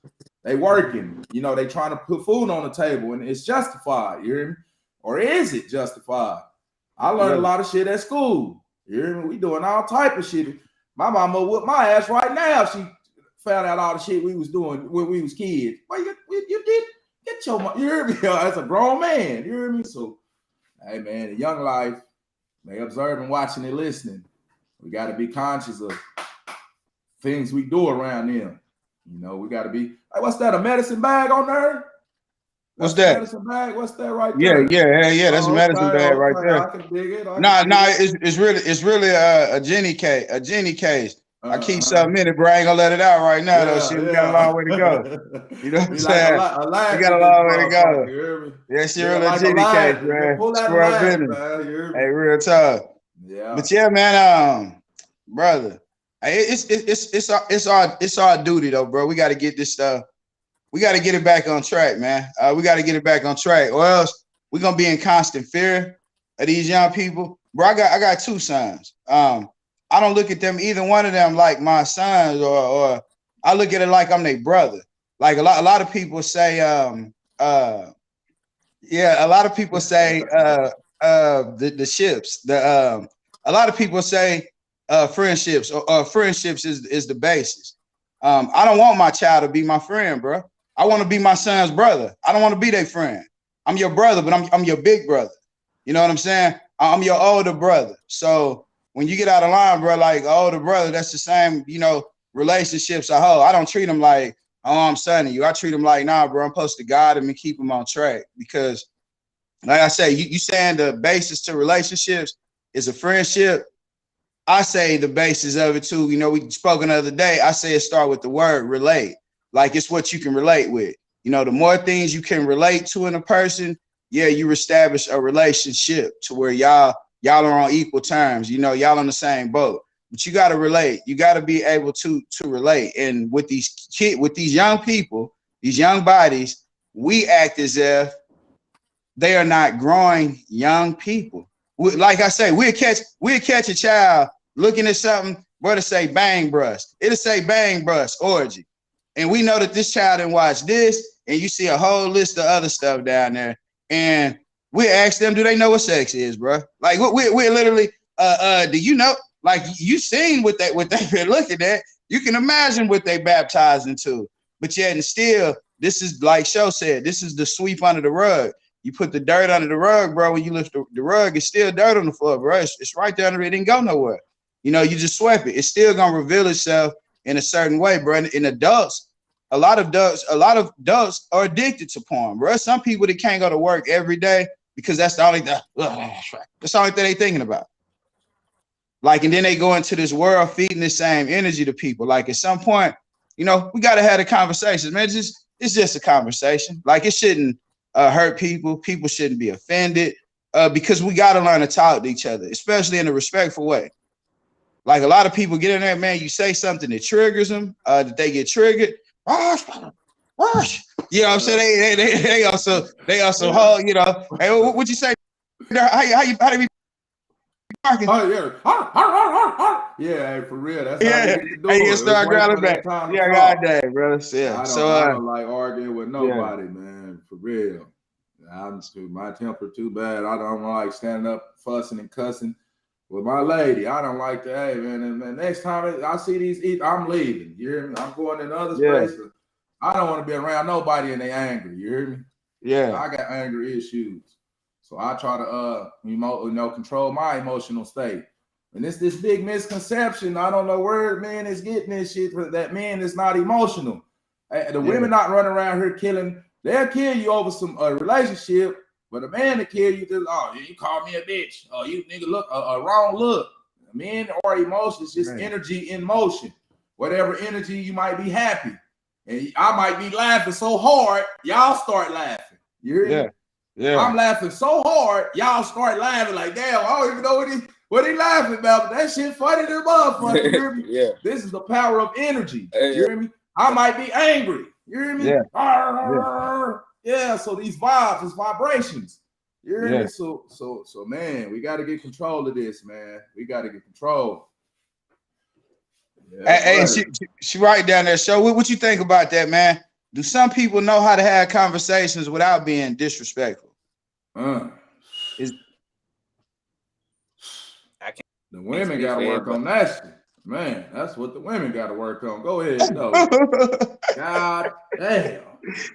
They working, they trying to put food on the table, and it's justified. You hear me? Or is it justified? I learned a lot of shit at school. You hear me? We doing all type of shit. My mama whooped my ass right now. She found out all the shit we was doing when we was kids. Well, you did. Get your money. You hear me? As a grown man. You hear me? So, hey, man, in young life, they observing, watching, and listening. We got to be conscious of things we do around them. We got to be. Hey, what's that? A medicine bag on there? What's that? Medicine bag? What's that right there? Yeah. That's a medicine bag right there. I can dig it. It's really a Jenny case. A Jenny case. I keep something in it, bro. I ain't gonna let it out right now, though. Shit, we got a long way to go. You know what I'm saying? We got a long way to go. Yeah, she really a Jenny case, man. Squirrel business. Hey, real tough. Yeah. But yeah, man, brother, it's our duty though, bro. We got to get this stuff. We got to get it back on track, man. We got to get it back on track, or else we're gonna be in constant fear of these young people, bro. I got two sons. I don't look at them, either one of them, like my sons, or I look at it like I'm their brother. Like a lot of people say, yeah, a lot of people say the ships. A lot of people say friendships or friendships is the basis. I don't want my child to be my friend, bro. I want to be my son's brother. I don't want to be their friend. I'm your brother, but I'm your big brother. You know what I'm saying? I'm your older brother. So when you get out of line, bro, like older brother, that's the same, you know, relationships I hold. I don't treat them like, oh, I'm son of you. I treat them like, nah, bro, I'm supposed to guide them and keep them on track. Because like I say, you saying the basis to relationships is a friendship. I say the basis of it too. You know, we spoke another day. I say it start with the word relate. Like it's what you can relate with. You know, the more things you can relate to in a person, yeah, you establish a relationship to where y'all are on equal terms. You know, y'all on the same boat. But you got to relate. You got to be able to relate. And with these young people, these young bodies, we act as if they are not growing young people. Like I say, we'll catch a child looking at something, brother say bang brush. It'll say bang brush orgy. And we know that this child didn't watch this, and you see a whole list of other stuff down there. And we ask them, do they know what sex is, bro? Like we're literally, do you know? Like you seen what they've been looking at. You can imagine what they baptized into. But yet and still, this is like Show said, this is the sweep under the rug. You put the dirt under the rug, bro. When you lift the rug, it's still dirt on the floor, bro. It's right there under it. It didn't go nowhere. You know, you just swept it. It's still gonna reveal itself in a certain way, bro. In adults, a lot of adults are addicted to porn, bro. Some people that can't go to work every day because that's the only thing they thinking about. Like, and then they go into this world feeding the same energy to people. Like at some point, you know, we gotta have a conversation, man. It's just a conversation. Like it shouldn't hurt people. People shouldn't be offended because we got to learn to talk to each other, especially in a respectful way. Like a lot of people get in there, man, you say something that triggers them, that they get triggered. You know what I'm saying? They also hold, you know, hey, what you say? How do we barking? Oh, yeah. Yeah, hey, for real. That's how they get to do it. You start growling back. Yeah, goddamn, brother. Yeah. I don't like arguing with nobody, man. For real. My temper too bad. I don't like standing up, fussing and cussing with my lady. I don't like that. Hey, man, and next time I see these, I'm leaving. You hear me? I'm going in other places. I don't want to be around nobody and they angry. You hear me? Yeah. I got anger issues. So I try to control my emotional state. And it's this big misconception. I don't know where man is getting this shit, that man is not emotional. The women not running around here killing. They'll kill you over some relationship, but a man to kill you just, oh, you call me a bitch. Oh, you nigga look a wrong look. Men are emotions, just energy in motion. Whatever energy, you might be happy. And I might be laughing so hard, y'all start laughing. You hear me? Yeah. I'm laughing so hard, y'all start laughing like, damn, I don't even know what he laughing about, but that shit funny to motherfucker. You hear me? Yeah. This is the power of energy. You hear me? I might be angry. You hear me? Yeah. So these vibes, these vibrations. You hear me? So man, we got to get control of this, man. We got to get control. Yeah, hey, she right down there. So what you think about that, man? Do some people know how to have conversations without being disrespectful? The women got to work on that shit. Man, that's what the women got to work on. Go ahead, though. God damn.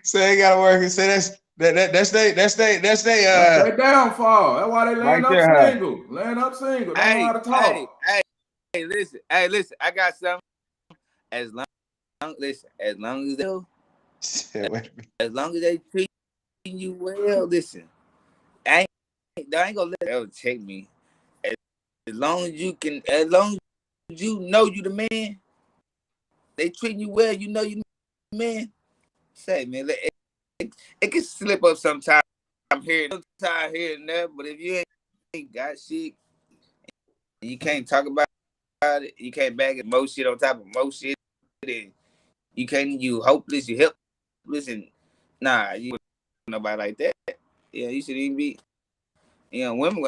So they got to work and say that's they downfall. That's why they laying up single. Laying up single. They don't know how to talk. Hey, listen. I got something. As long as they treat you well, listen. I ain't gonna let them check me. As long as you know you the man, they treating you well, you know you the man. Say, man, it can slip up sometime here and there, but if you ain't got shit, you can't talk about it, you can't bag it more shit on top of more shit, and you hopeless, you helpless, and nah, you nobody like that. Yeah, you should even be, women.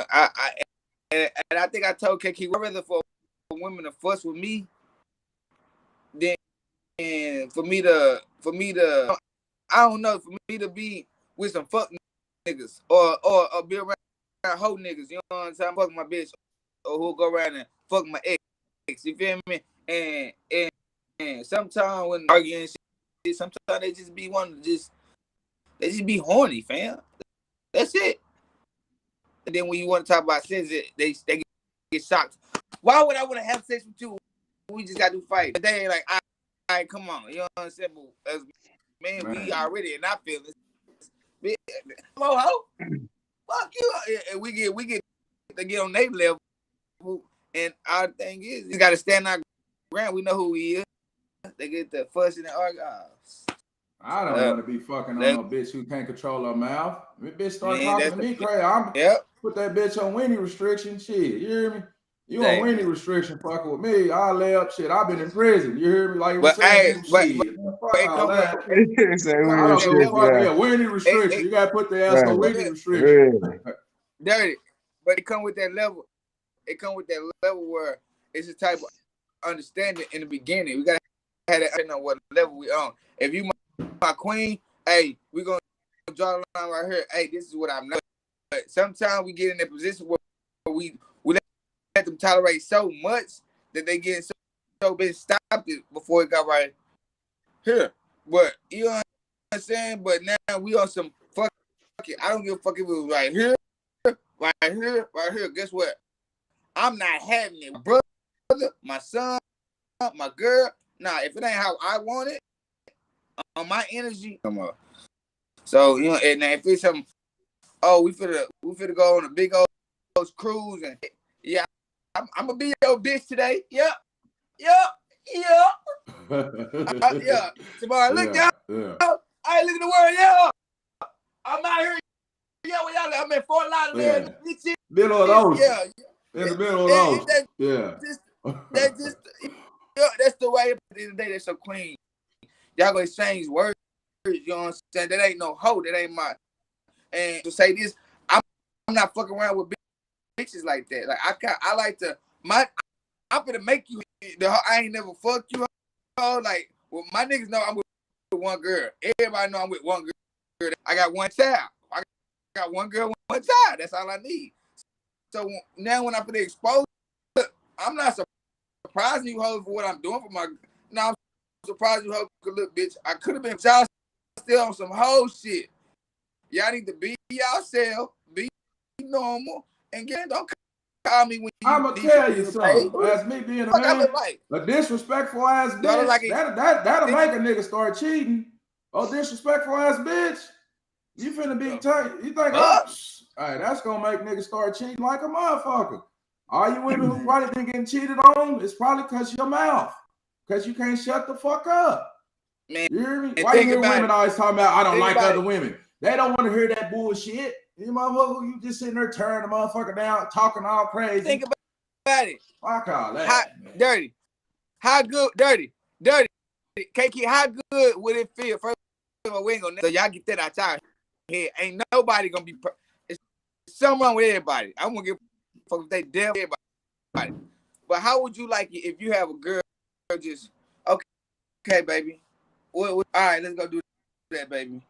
And I think I told KK, I'd rather for women to fuss with me than for me to, I don't know, for me to be with some fuck niggas or be around hoe niggas, you know what I'm saying? Fuck my bitch, or who'll go around and fuck my ex, you feel me? And sometimes when arguing shit, sometimes they just be wanting to they just be horny, fam. That's it. And then when you want to talk about sex, they get shocked. Why would I want to have sex with you? We just got to fight. But they ain't like, all right, come on. You know what I'm saying? But as man, we already in our feelings. Hello, ho. Fuck you. And we get to get on their level. And our thing is, you got to stand our ground. We know who he is. They get the fussing and arguing. I don't want to be fucking on no bitch who can't control her mouth. If bitch start talking to me crazy, I'm put that bitch on Winnie restriction. Shit, you hear me? You on Winnie restriction fucking with me? I'll lay up shit. I've been in prison. You hear me? Like you saying, shit. Fuck all that. I don't give a fuck. Yeah, Winnie restriction. You gotta put the ass on Winnie restriction. Dirty, but it come with that level. It come with that level where it's a type of understanding in the beginning. We gotta have that know what level we on. If you my queen, hey, we're gonna draw the line right here. Hey, this is what I'm not. But sometimes we get in that position where we let them tolerate so much that they get so been stopped it before it got right here. But you know what I'm saying? But now we on some fuck it. I don't give a fuck if it was right here, right here, right here. Guess what? I'm not having it. My brother, my son, my girl. Nah, if it ain't how I want it, on my energy, come on. So you know, and if it's something, we finna go on a big old cruise, and yeah, I'm gonna be your bitch today. Yep. Tomorrow, look down. I ain't looking the world. Yeah, I'm out here. Yeah, y'all. I'm in Fort Lauderdale. Middle of those. Yeah. In the middle of those. That's the way. At the end of the day, they're so clean. Y'all gonna exchange words, you know what I'm saying? That ain't no hoe, that ain't my. And to say this, I'm not fucking around with bitches like that. Like I like to I'm gonna make you. I ain't never fucked you. Like, well, my niggas know I'm with one girl. Everybody know I'm with one girl. I got one child. I got one girl, one child. That's all I need. So now when I'm gonna expose, I'm not surprising you hoes for what I'm doing for my. No, I'm surprised you hoe could look, bitch. I could have been y'all still on some whole shit. Y'all need to be yourself, be normal, and don't call me when you. I'm gonna tell you something. As me being a man, a disrespectful ass bitch, like that'll make a nigga start cheating. Oh, disrespectful ass bitch. You finna be tight. You think, all right, that's gonna make niggas start cheating like a motherfucker. All you women who probably been getting cheated on, it's probably because your mouth. Because you can't shut the fuck up. Man, you hear me? Why you hear women always talking about, I don't like other women? They don't want to hear that bullshit. You motherfucker, you just sitting there turning the motherfucker down, talking all crazy. Think about it. Fuck all that. Dirty. How good, dirty. KK, how good would it feel? First of all, we ain't gonna, so y'all get that out y'all head. Ain't nobody gonna be, it's something wrong with everybody. I'm gonna give fuck if they damn everybody. But how would you like it if you have a girl just, okay, baby. All right, let's go do that, baby.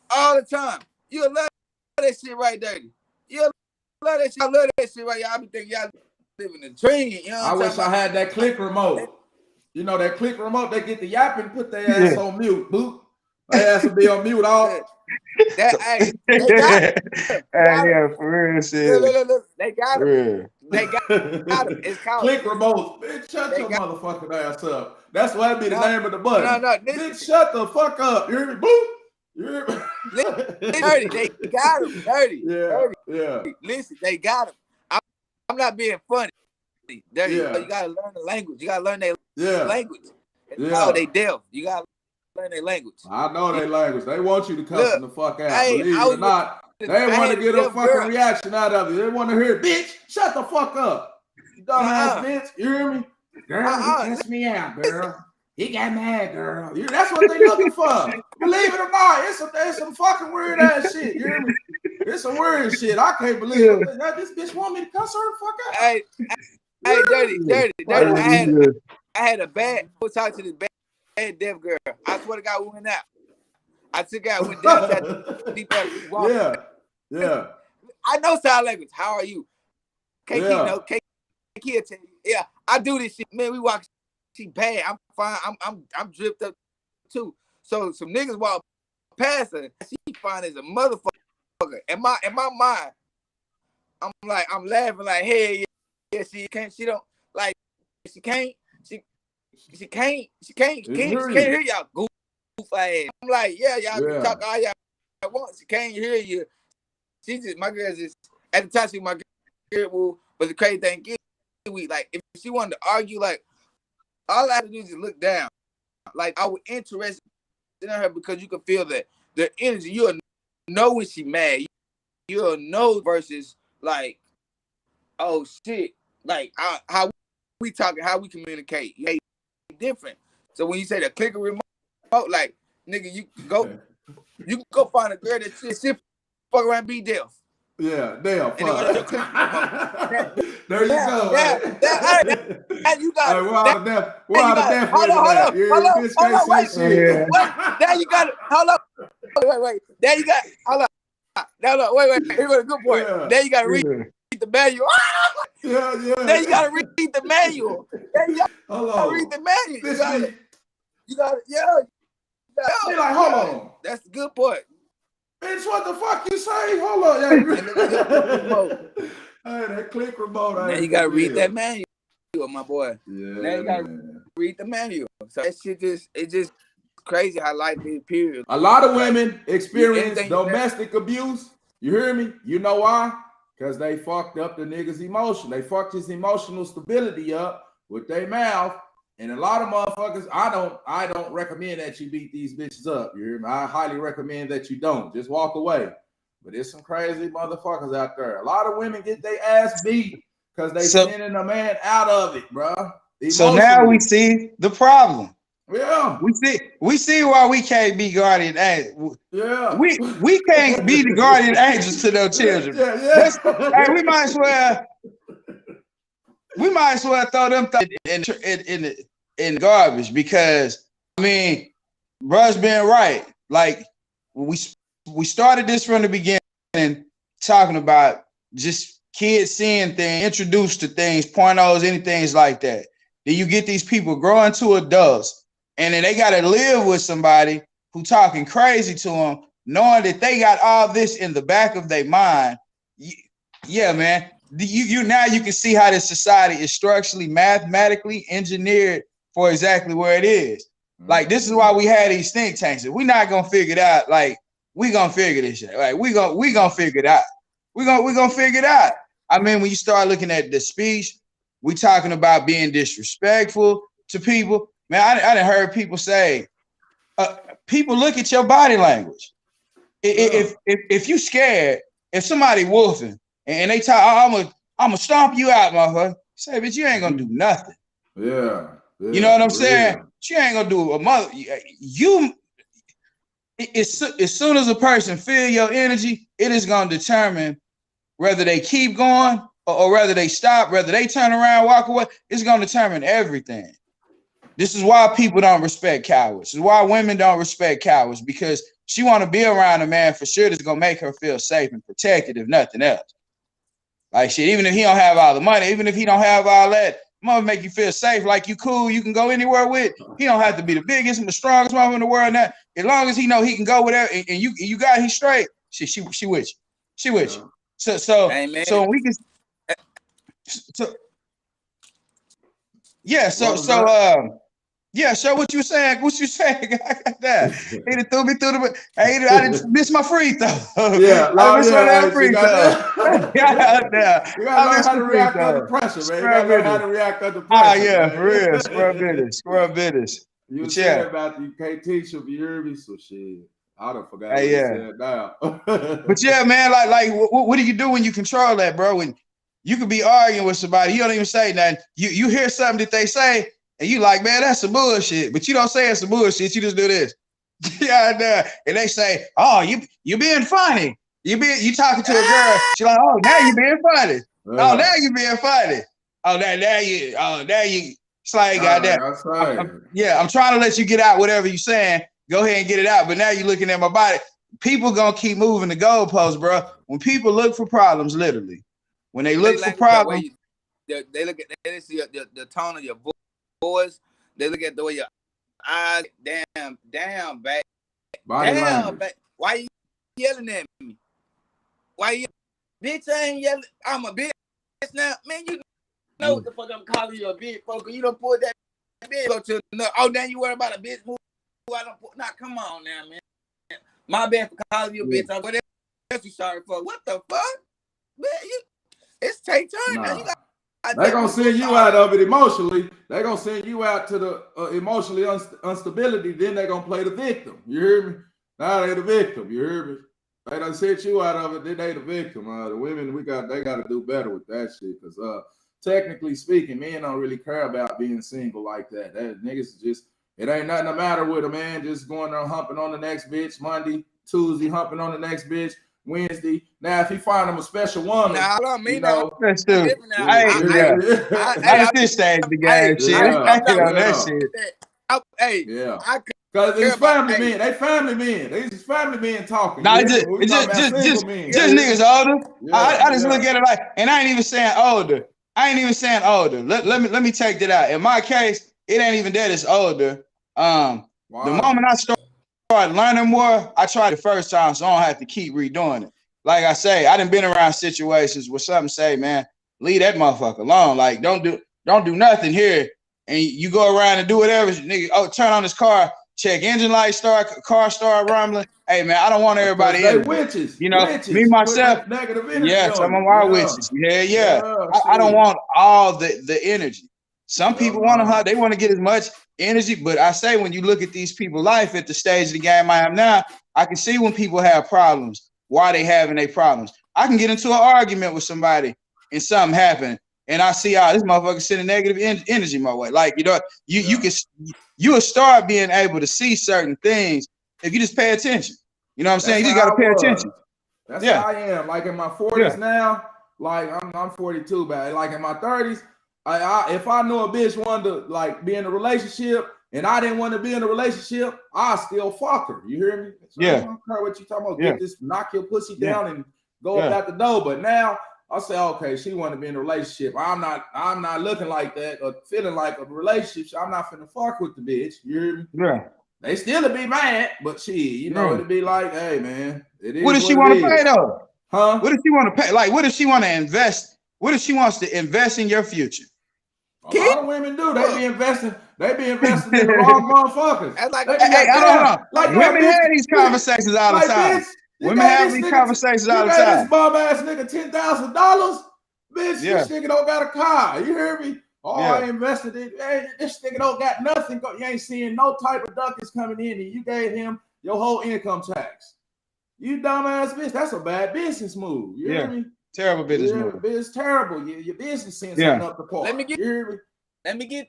All the time. You'll love that shit right, dirty. You'll love that shit. I love that shit right. Y'all be thinking y'all living a dream. You know I wish I had that click remote. You know that click remote, they get the yapping, put their ass on mute. Boop. Their ass will be on mute all. They got yeah, for real shit. Look. They got him. They got him. It's called click remote. Bitch, shut your motherfucking ass up. That's why it'd be the name of the button. No, bitch, shut the fuck up. You hear me? Boop. You hear me? Dirty. They got him. Dirty. Yeah. Listen, they got him. I'm not being funny. Dirty. You gotta learn the language. You gotta learn their language. Oh, they deaf. You gotta learn their language. I know their language. They want you to cuss them the fuck out. Believe it or not, they want to get a fucking reaction out of you. They want to hear, bitch, shut the fuck up. You dumbass bitch. You hear me? Girl, he cussed me out, girl. He got mad, girl. That's what they looking for. Believe it or not, it's some fucking weird ass shit. You hear me? It's some weird shit. I can't believe it. This bitch want me to cuss her the fuck out. Hey, dirty. I had a bad. We'll talk to this bad deaf girl. I swear to God, we went out. I took out, went down to deep walk. Yeah. I know sign language. How are you? KK, Yeah. no, KK will tell you. Yeah, I do this shit. Man, we walk. She bad. I'm fine. I'm dripped up too. So some niggas walk past her. She fine as a motherfucker. In my mind, I'm laughing like, hey, yeah, she can't hear y'all goof ass. I'm like, yeah, y'all can talk all y'all want. She can't hear you. She just, my girl just, at the time she my girl, but the crazy thing is, like, if she wanted to argue, like, all I had to do is just look down. Like, I was interested in her because you can feel that the energy. You'll know when she mad. You'll know versus like, oh shit, like how we talking, how we communicate. Yeah, different. So when you say the clicker remote, like, nigga, you can go find a girl that shit fuck around and be deaf. Yeah, damn. There you go. And you got we're out of death. We're out of death. Hold on. Wait. Now you got it. Hold up. Wait. Now you got. Hold up. No. Wait. Here's a good point. Yeah. Now you got to read the manual. Yeah. Now you got to read the manual. Hold on. Read the manual. You got it. Yeah. Be like, hold on. That's a good point. Bitch, what the fuck you say? Hold on. Hey, that click remote. Now you gotta read that manual, my boy. Yeah. Now you gotta read the manual. So that shit it's just crazy how life is, period. A lot of women experience domestic abuse. You hear me? You know why? Because they fucked up the nigga's emotion. They fucked his emotional stability up with their mouth. And a lot of motherfuckers, I don't recommend that you beat these bitches up. You hear me? I highly recommend that you don't. Just walk away. But there's some crazy motherfuckers out there. A lot of women get their ass beat because they sending a man out of it, bro. So now we see the problem. Yeah. We see why we can't be guardian angels. Yeah. We can't be the guardian angels to their children. Yeah. Hey, we might as well throw them in garbage, because I mean, bruh's been right. Like, we started this from the beginning, talking about just kids seeing things, introduced to things, pornos, anything like that. Then you get these people growing to adults, and then they got to live with somebody who talking crazy to them, knowing that they got all this in the back of their mind. Yeah, man. You now you can see how this society is structurally, mathematically engineered for exactly where it is. Like, this is why we had these think tanks. If we're not gonna figure it out, like, we gonna figure this shit. Like, we gonna figure it out. We gonna figure it out. I mean, when you start looking at the speech, we talking about being disrespectful to people. Man, I done heard people say, people look at your body language. If you scared, if somebody wolfing, and they talk, I'm gonna stomp you out, motherfucker. Say, but you ain't gonna do nothing. Yeah. You know what I'm saying? She ain't gonna do a mother. As soon as a person feel your energy, it is gonna determine whether they keep going or whether they stop, whether they turn around, walk away. It's gonna determine everything. This is why people don't respect cowards. This is why women don't respect cowards, because she want to be around a man for sure that's gonna make her feel safe and protected, if nothing else. Like, shit, even if he don't have all the money, even if he don't have all that, mother make you feel safe, like you cool, you can go anywhere with. He don't have to be the biggest and the strongest mother in the world. Now, as long as he know he can go with her, and you got he straight, she with you. She with you. So we can. So what you saying? What you saying? I got that. He done threw me through the. I didn't miss my free throw. Yeah, I missed my free throw. You gotta learn how to react under pressure, man. You gotta learn how to react under pressure. Yeah, for real. Scrub business. You were saying about you can't teach him, you hear me? So shit, I done forgot what you said now. But yeah, man, like what do you do when you control that, bro? When you could be arguing with somebody, you don't even say nothing. You hear something that they say, and you like, man, that's some bullshit. But you don't say it's some bullshit. You just do this. And they say, oh, you being funny. You talking to a girl. She's like, oh, now you being funny. Oh, now you being funny. Oh, now you. It's like, goddamn, yeah, I'm trying to let you get out whatever you're saying. Go ahead and get it out. But now you're looking at my body. People gonna keep moving the goalposts, bro. When people look for problems, literally, when they look for problems, they look at they see the tone of your voice. They look at the way your eyes. Damn, back. Damn, back. Why you yelling at me? Why you, bitch? I ain't yelling. I'm a bitch now, man. You know what the fuck I'm calling you a bitch, folks. You don't put that bitch. Oh, now you worry about a bitch move. I don't put. Nah, come on now, man. My bad for calling you a bitch. What else you sorry for? What the fuck, man? It's take turn now. You got. They're gonna send you out of it emotionally. They're gonna send you out to the emotionally instability. Then they're gonna play the victim. You hear me? Now they the victim. You hear me? They done sent you out of it. Then they the victim. The women they got to do better with that shit. Because technically speaking, men don't really care about being single like that. That niggas just, it ain't nothing the matter with a man just going there humping on the next bitch Monday, Tuesday humping on the next bitch. Wednesday. Now, if he find him a special woman, nah, I mean, that's true. I this stage the game, shit. Hey, yeah, because these family men, they family men. These family men talking. Nah, just niggas older. I just look at it like, and I ain't even saying older. Let me take that out. In my case, it ain't even that it's older. The moment I started learning more, I tried the first time, so I don't have to keep redoing it. Like I say, I done been around situations where something say, man, leave that motherfucker alone. Like, don't do nothing here. And you go around and do whatever, nigga. Turn on this car, check engine light, car start rumbling. Hey man, I don't want everybody in. Witches, you know, witches, me myself. Yeah, some of our witches. Yeah. I don't want all the energy. Some people want to, they want to get as much energy, but I say when you look at these people's life at the stage of the game I am now, I can see when people have problems, why they having their problems. I can get into an argument with somebody and something happen, and I see this motherfucker sending negative energy my way. Like, you know, you will start being able to see certain things if you just pay attention. You know what I'm saying? You just gotta pay attention. That's how I am. Like in my 40s now, like I'm 42, but like in my 30s. If I know a bitch wanted to like be in a relationship and I didn't want to be in a relationship, I still fuck her. You hear me? So I don't care what you talking about. Get this, knock your pussy down and go up out the door. But now I say, okay, she want to be in a relationship. I'm not looking like that or feeling like a relationship. So I'm not finna fuck with the bitch. You hear me? Yeah. They still be mad, but you know, it'd be like, hey man, it is. What does she want to pay though? Huh? What does she want to pay? Like, what does she want to invest? What if she wants to invest in your future? A lot of women do. They be investing in the wrong motherfuckers. Like, I don't know. Women have these conversations all the time. Women have these conversations all the time. This bum ass nigga $10,000, bitch. This nigga don't got a car. You hear me? I invested in. Hey, this nigga don't got nothing. You ain't seeing no type of ducats coming in, and you gave him your whole income tax. You dumbass bitch. That's a bad business move. You hear me? Terrible business move. It's terrible. Your business sense ain't up the part. Let me get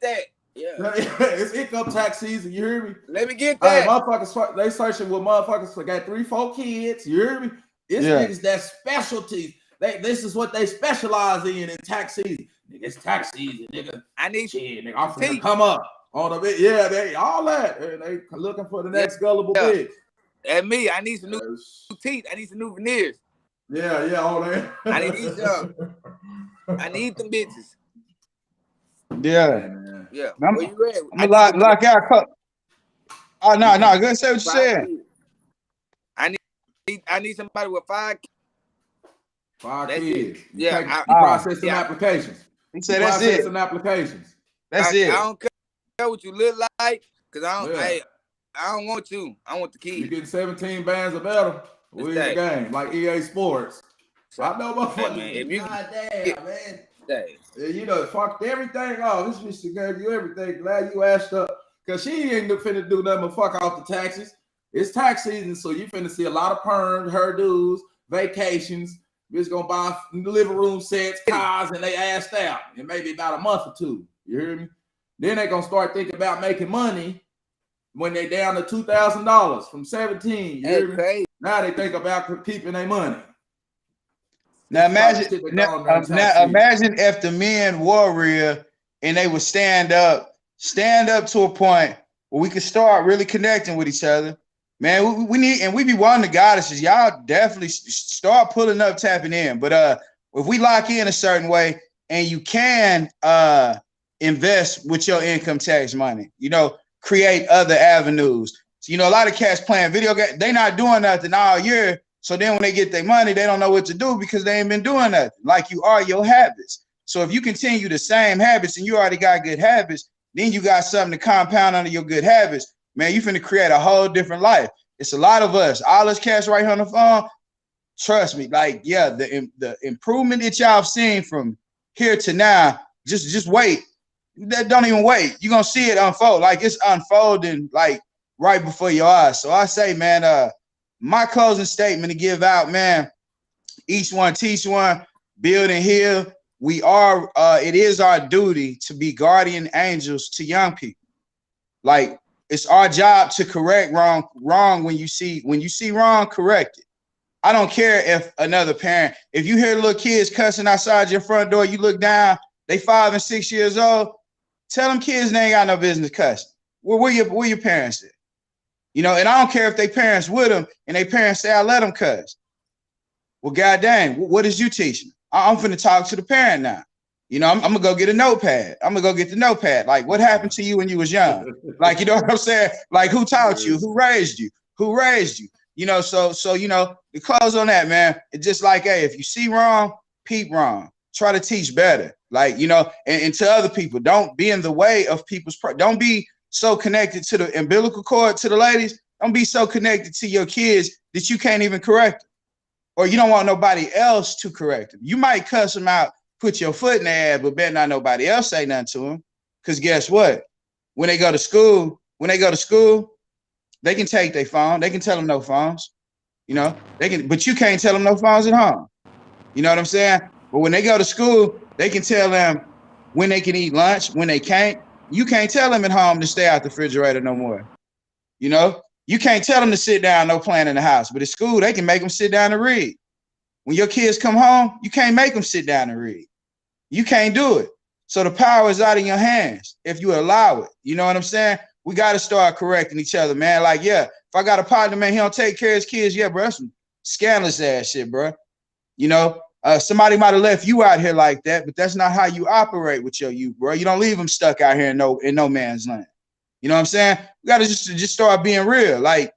that. Yeah. It's income tax season. You hear me? Let me get that. Hey, motherfuckers, they searching with motherfuckers that got 3-4 kids. You hear me? It's niggas that specialties. This is what they specialize in tax season. Nigga, it's tax season, nigga. I need shit, nigga. I'm finna come up on the bit. Yeah, they all that. They looking for the next gullible bitch. And me, I need some new teeth. I need some new veneers. Yeah, all that. I need some. I need them bitches. Yeah. Where you at? I'm gonna lock out. Oh no, go say what you said. I need somebody with 5 kids. Yeah, you process some applications. He said that's it. Some applications. That's it. I don't care what you look like, cause I don't. Hey, I don't want you. I want the kids. You getting 17 bands or better? We in the game like EA Sports. So I know motherfuckers. Man. You know, fucked everything off. This bitch gave you everything. Glad you asked her. Because she ain't finna do nothing but fuck off the taxes. It's tax season, so you finna see a lot of perms, hairdos, vacations. Bitch gonna buy living room sets, cars, and they assed out in maybe about a month or two. You hear me? Then they gonna start thinking about making money when they down to $2,000 from 17. You hear me? Now they think about keeping their money. Now imagine if the men warrior and they would stand up to a point where we could start really connecting with each other. Man, we need, and we be wanting the goddesses. Y'all definitely start pulling up, tapping in. But if we lock in a certain way, and you can invest with your income tax money, you know, create other avenues. So, you know, a lot of cats playing video games, they not doing nothing all year. So then when they get their money, they don't know what to do because they ain't been doing nothing. Like you are your habits. So if you continue the same habits and you already got good habits, then you got something to compound under your good habits. Man, you finna create a whole different life. It's a lot of us, all us cats right here on the phone. Trust me, like, yeah, the improvement that y'all have seen from here to now, just wait. Don't even wait. You're gonna see it unfold. Like it's unfolding like right before your eyes. So I say, man, my closing statement to give out, man, each one teach one, build and heal. We are, it is our duty to be guardian angels to young people. Like, it's our job to correct wrong when you see wrong, correct it. I don't care if another parent, if you hear little kids cussing outside your front door, you look down, they 5 and 6 years old, tell them kids they ain't got no business cussing. Where your parents at? You know, and I don't care if they parents with them and they parents say, I let them cuss. Well, God dang, what is you teaching? I'm finna talk to the parent now. You know, I'm gonna go get a notepad. I'm gonna go get the notepad. Like, what happened to you when you was young? Like, you know what I'm saying? Like, who taught you? Who raised you? Who raised you? You know, so you know, to close on that, man, it's just like, hey, if you see wrong, peep wrong. Try to teach better. Like, you know, and to other people, don't be in the way of people's, don't be so connected to the umbilical cord to the ladies. Don't be so connected to your kids that you can't even correct them. Or you don't want nobody else to correct them. You might cuss them out, put your foot in their ass, but better not nobody else say nothing to them. Because guess what? When they go to school, they can take their phone. They can tell them no phones. You know, they can, but you can't tell them no phones at home. You know what I'm saying? But when they go to school, they can tell them when they can eat lunch, when they can't. You can't tell them at home to stay out the refrigerator no more. You know, you can't tell them to sit down, no playing in the house. But at school, they can make them sit down and read. When your kids come home, you can't make them sit down and read. You can't do it. So the power is out in your hands if you allow it. You know what I'm saying? We got to start correcting each other, man. Like, yeah, if I got a partner, man, he don't take care of his kids. Yeah, bro, that's some scandalous ass shit, bro. You know, somebody might have left you out here like that, but that's not how you operate with your youth, bro. You don't leave them stuck out here in no man's land. You know what I'm saying? We got to just start being real. Like,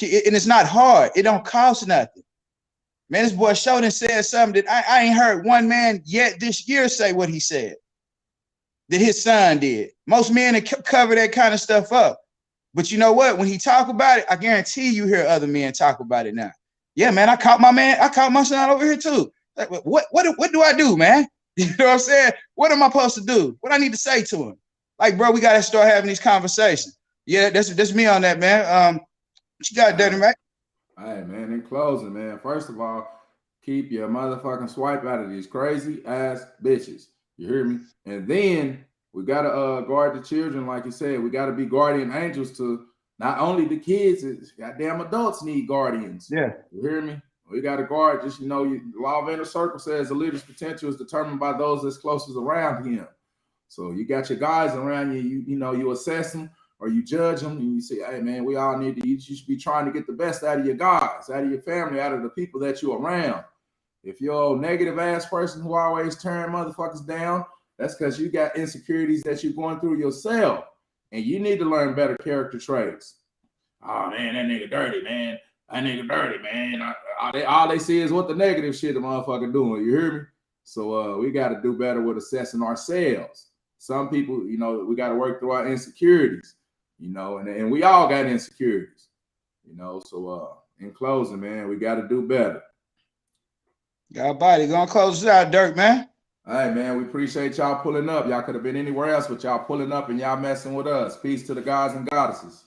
and it's not hard. It don't cost nothing. Man, this boy Sheldon said something that I ain't heard one man yet this year say what he said that his son did. Most men cover that kind of stuff up. But you know what? When he talk about it, I guarantee you hear other men talk about it now. Yeah, man, I caught my son over here too. Like, what do I do, man? You know what I'm saying? What am I supposed to do? What I need to say to him? Like, bro, we got to start having these conversations. Yeah, that's me on that, man. What you got, Dirty Mac? All right, man. In closing, man, first of all, keep your motherfucking swipe out of these crazy ass bitches. You hear me? And then we got to guard the children. Like you said, we got to be guardian angels to not only the kids, it's goddamn adults need guardians. Yeah. You hear me? We got to guard, just, you know, the law of inner circle says the leader's potential is determined by those that's closest around him. So you got your guys around you, you know, you assess them or you judge them and you say, hey, man, we all need to, you should be trying to get the best out of your guys, out of your family, out of the people that you're around. If you're a negative ass person who always turn motherfuckers down, that's because you got insecurities that you're going through yourself. And you need to learn better character traits. Oh, man, that nigga dirty, man. That nigga dirty, man. All they see is what the negative shit the motherfucker doing. You hear me? So we got to do better with assessing ourselves. Some people, you know, we got to work through our insecurities, you know, and we all got insecurities, you know. So in closing, man, we got to do better. Got body. Gonna close this out, Dirk, man. All right, man. We appreciate y'all pulling up. Y'all could have been anywhere else, but y'all pulling up and y'all messing with us. Peace to the gods and goddesses.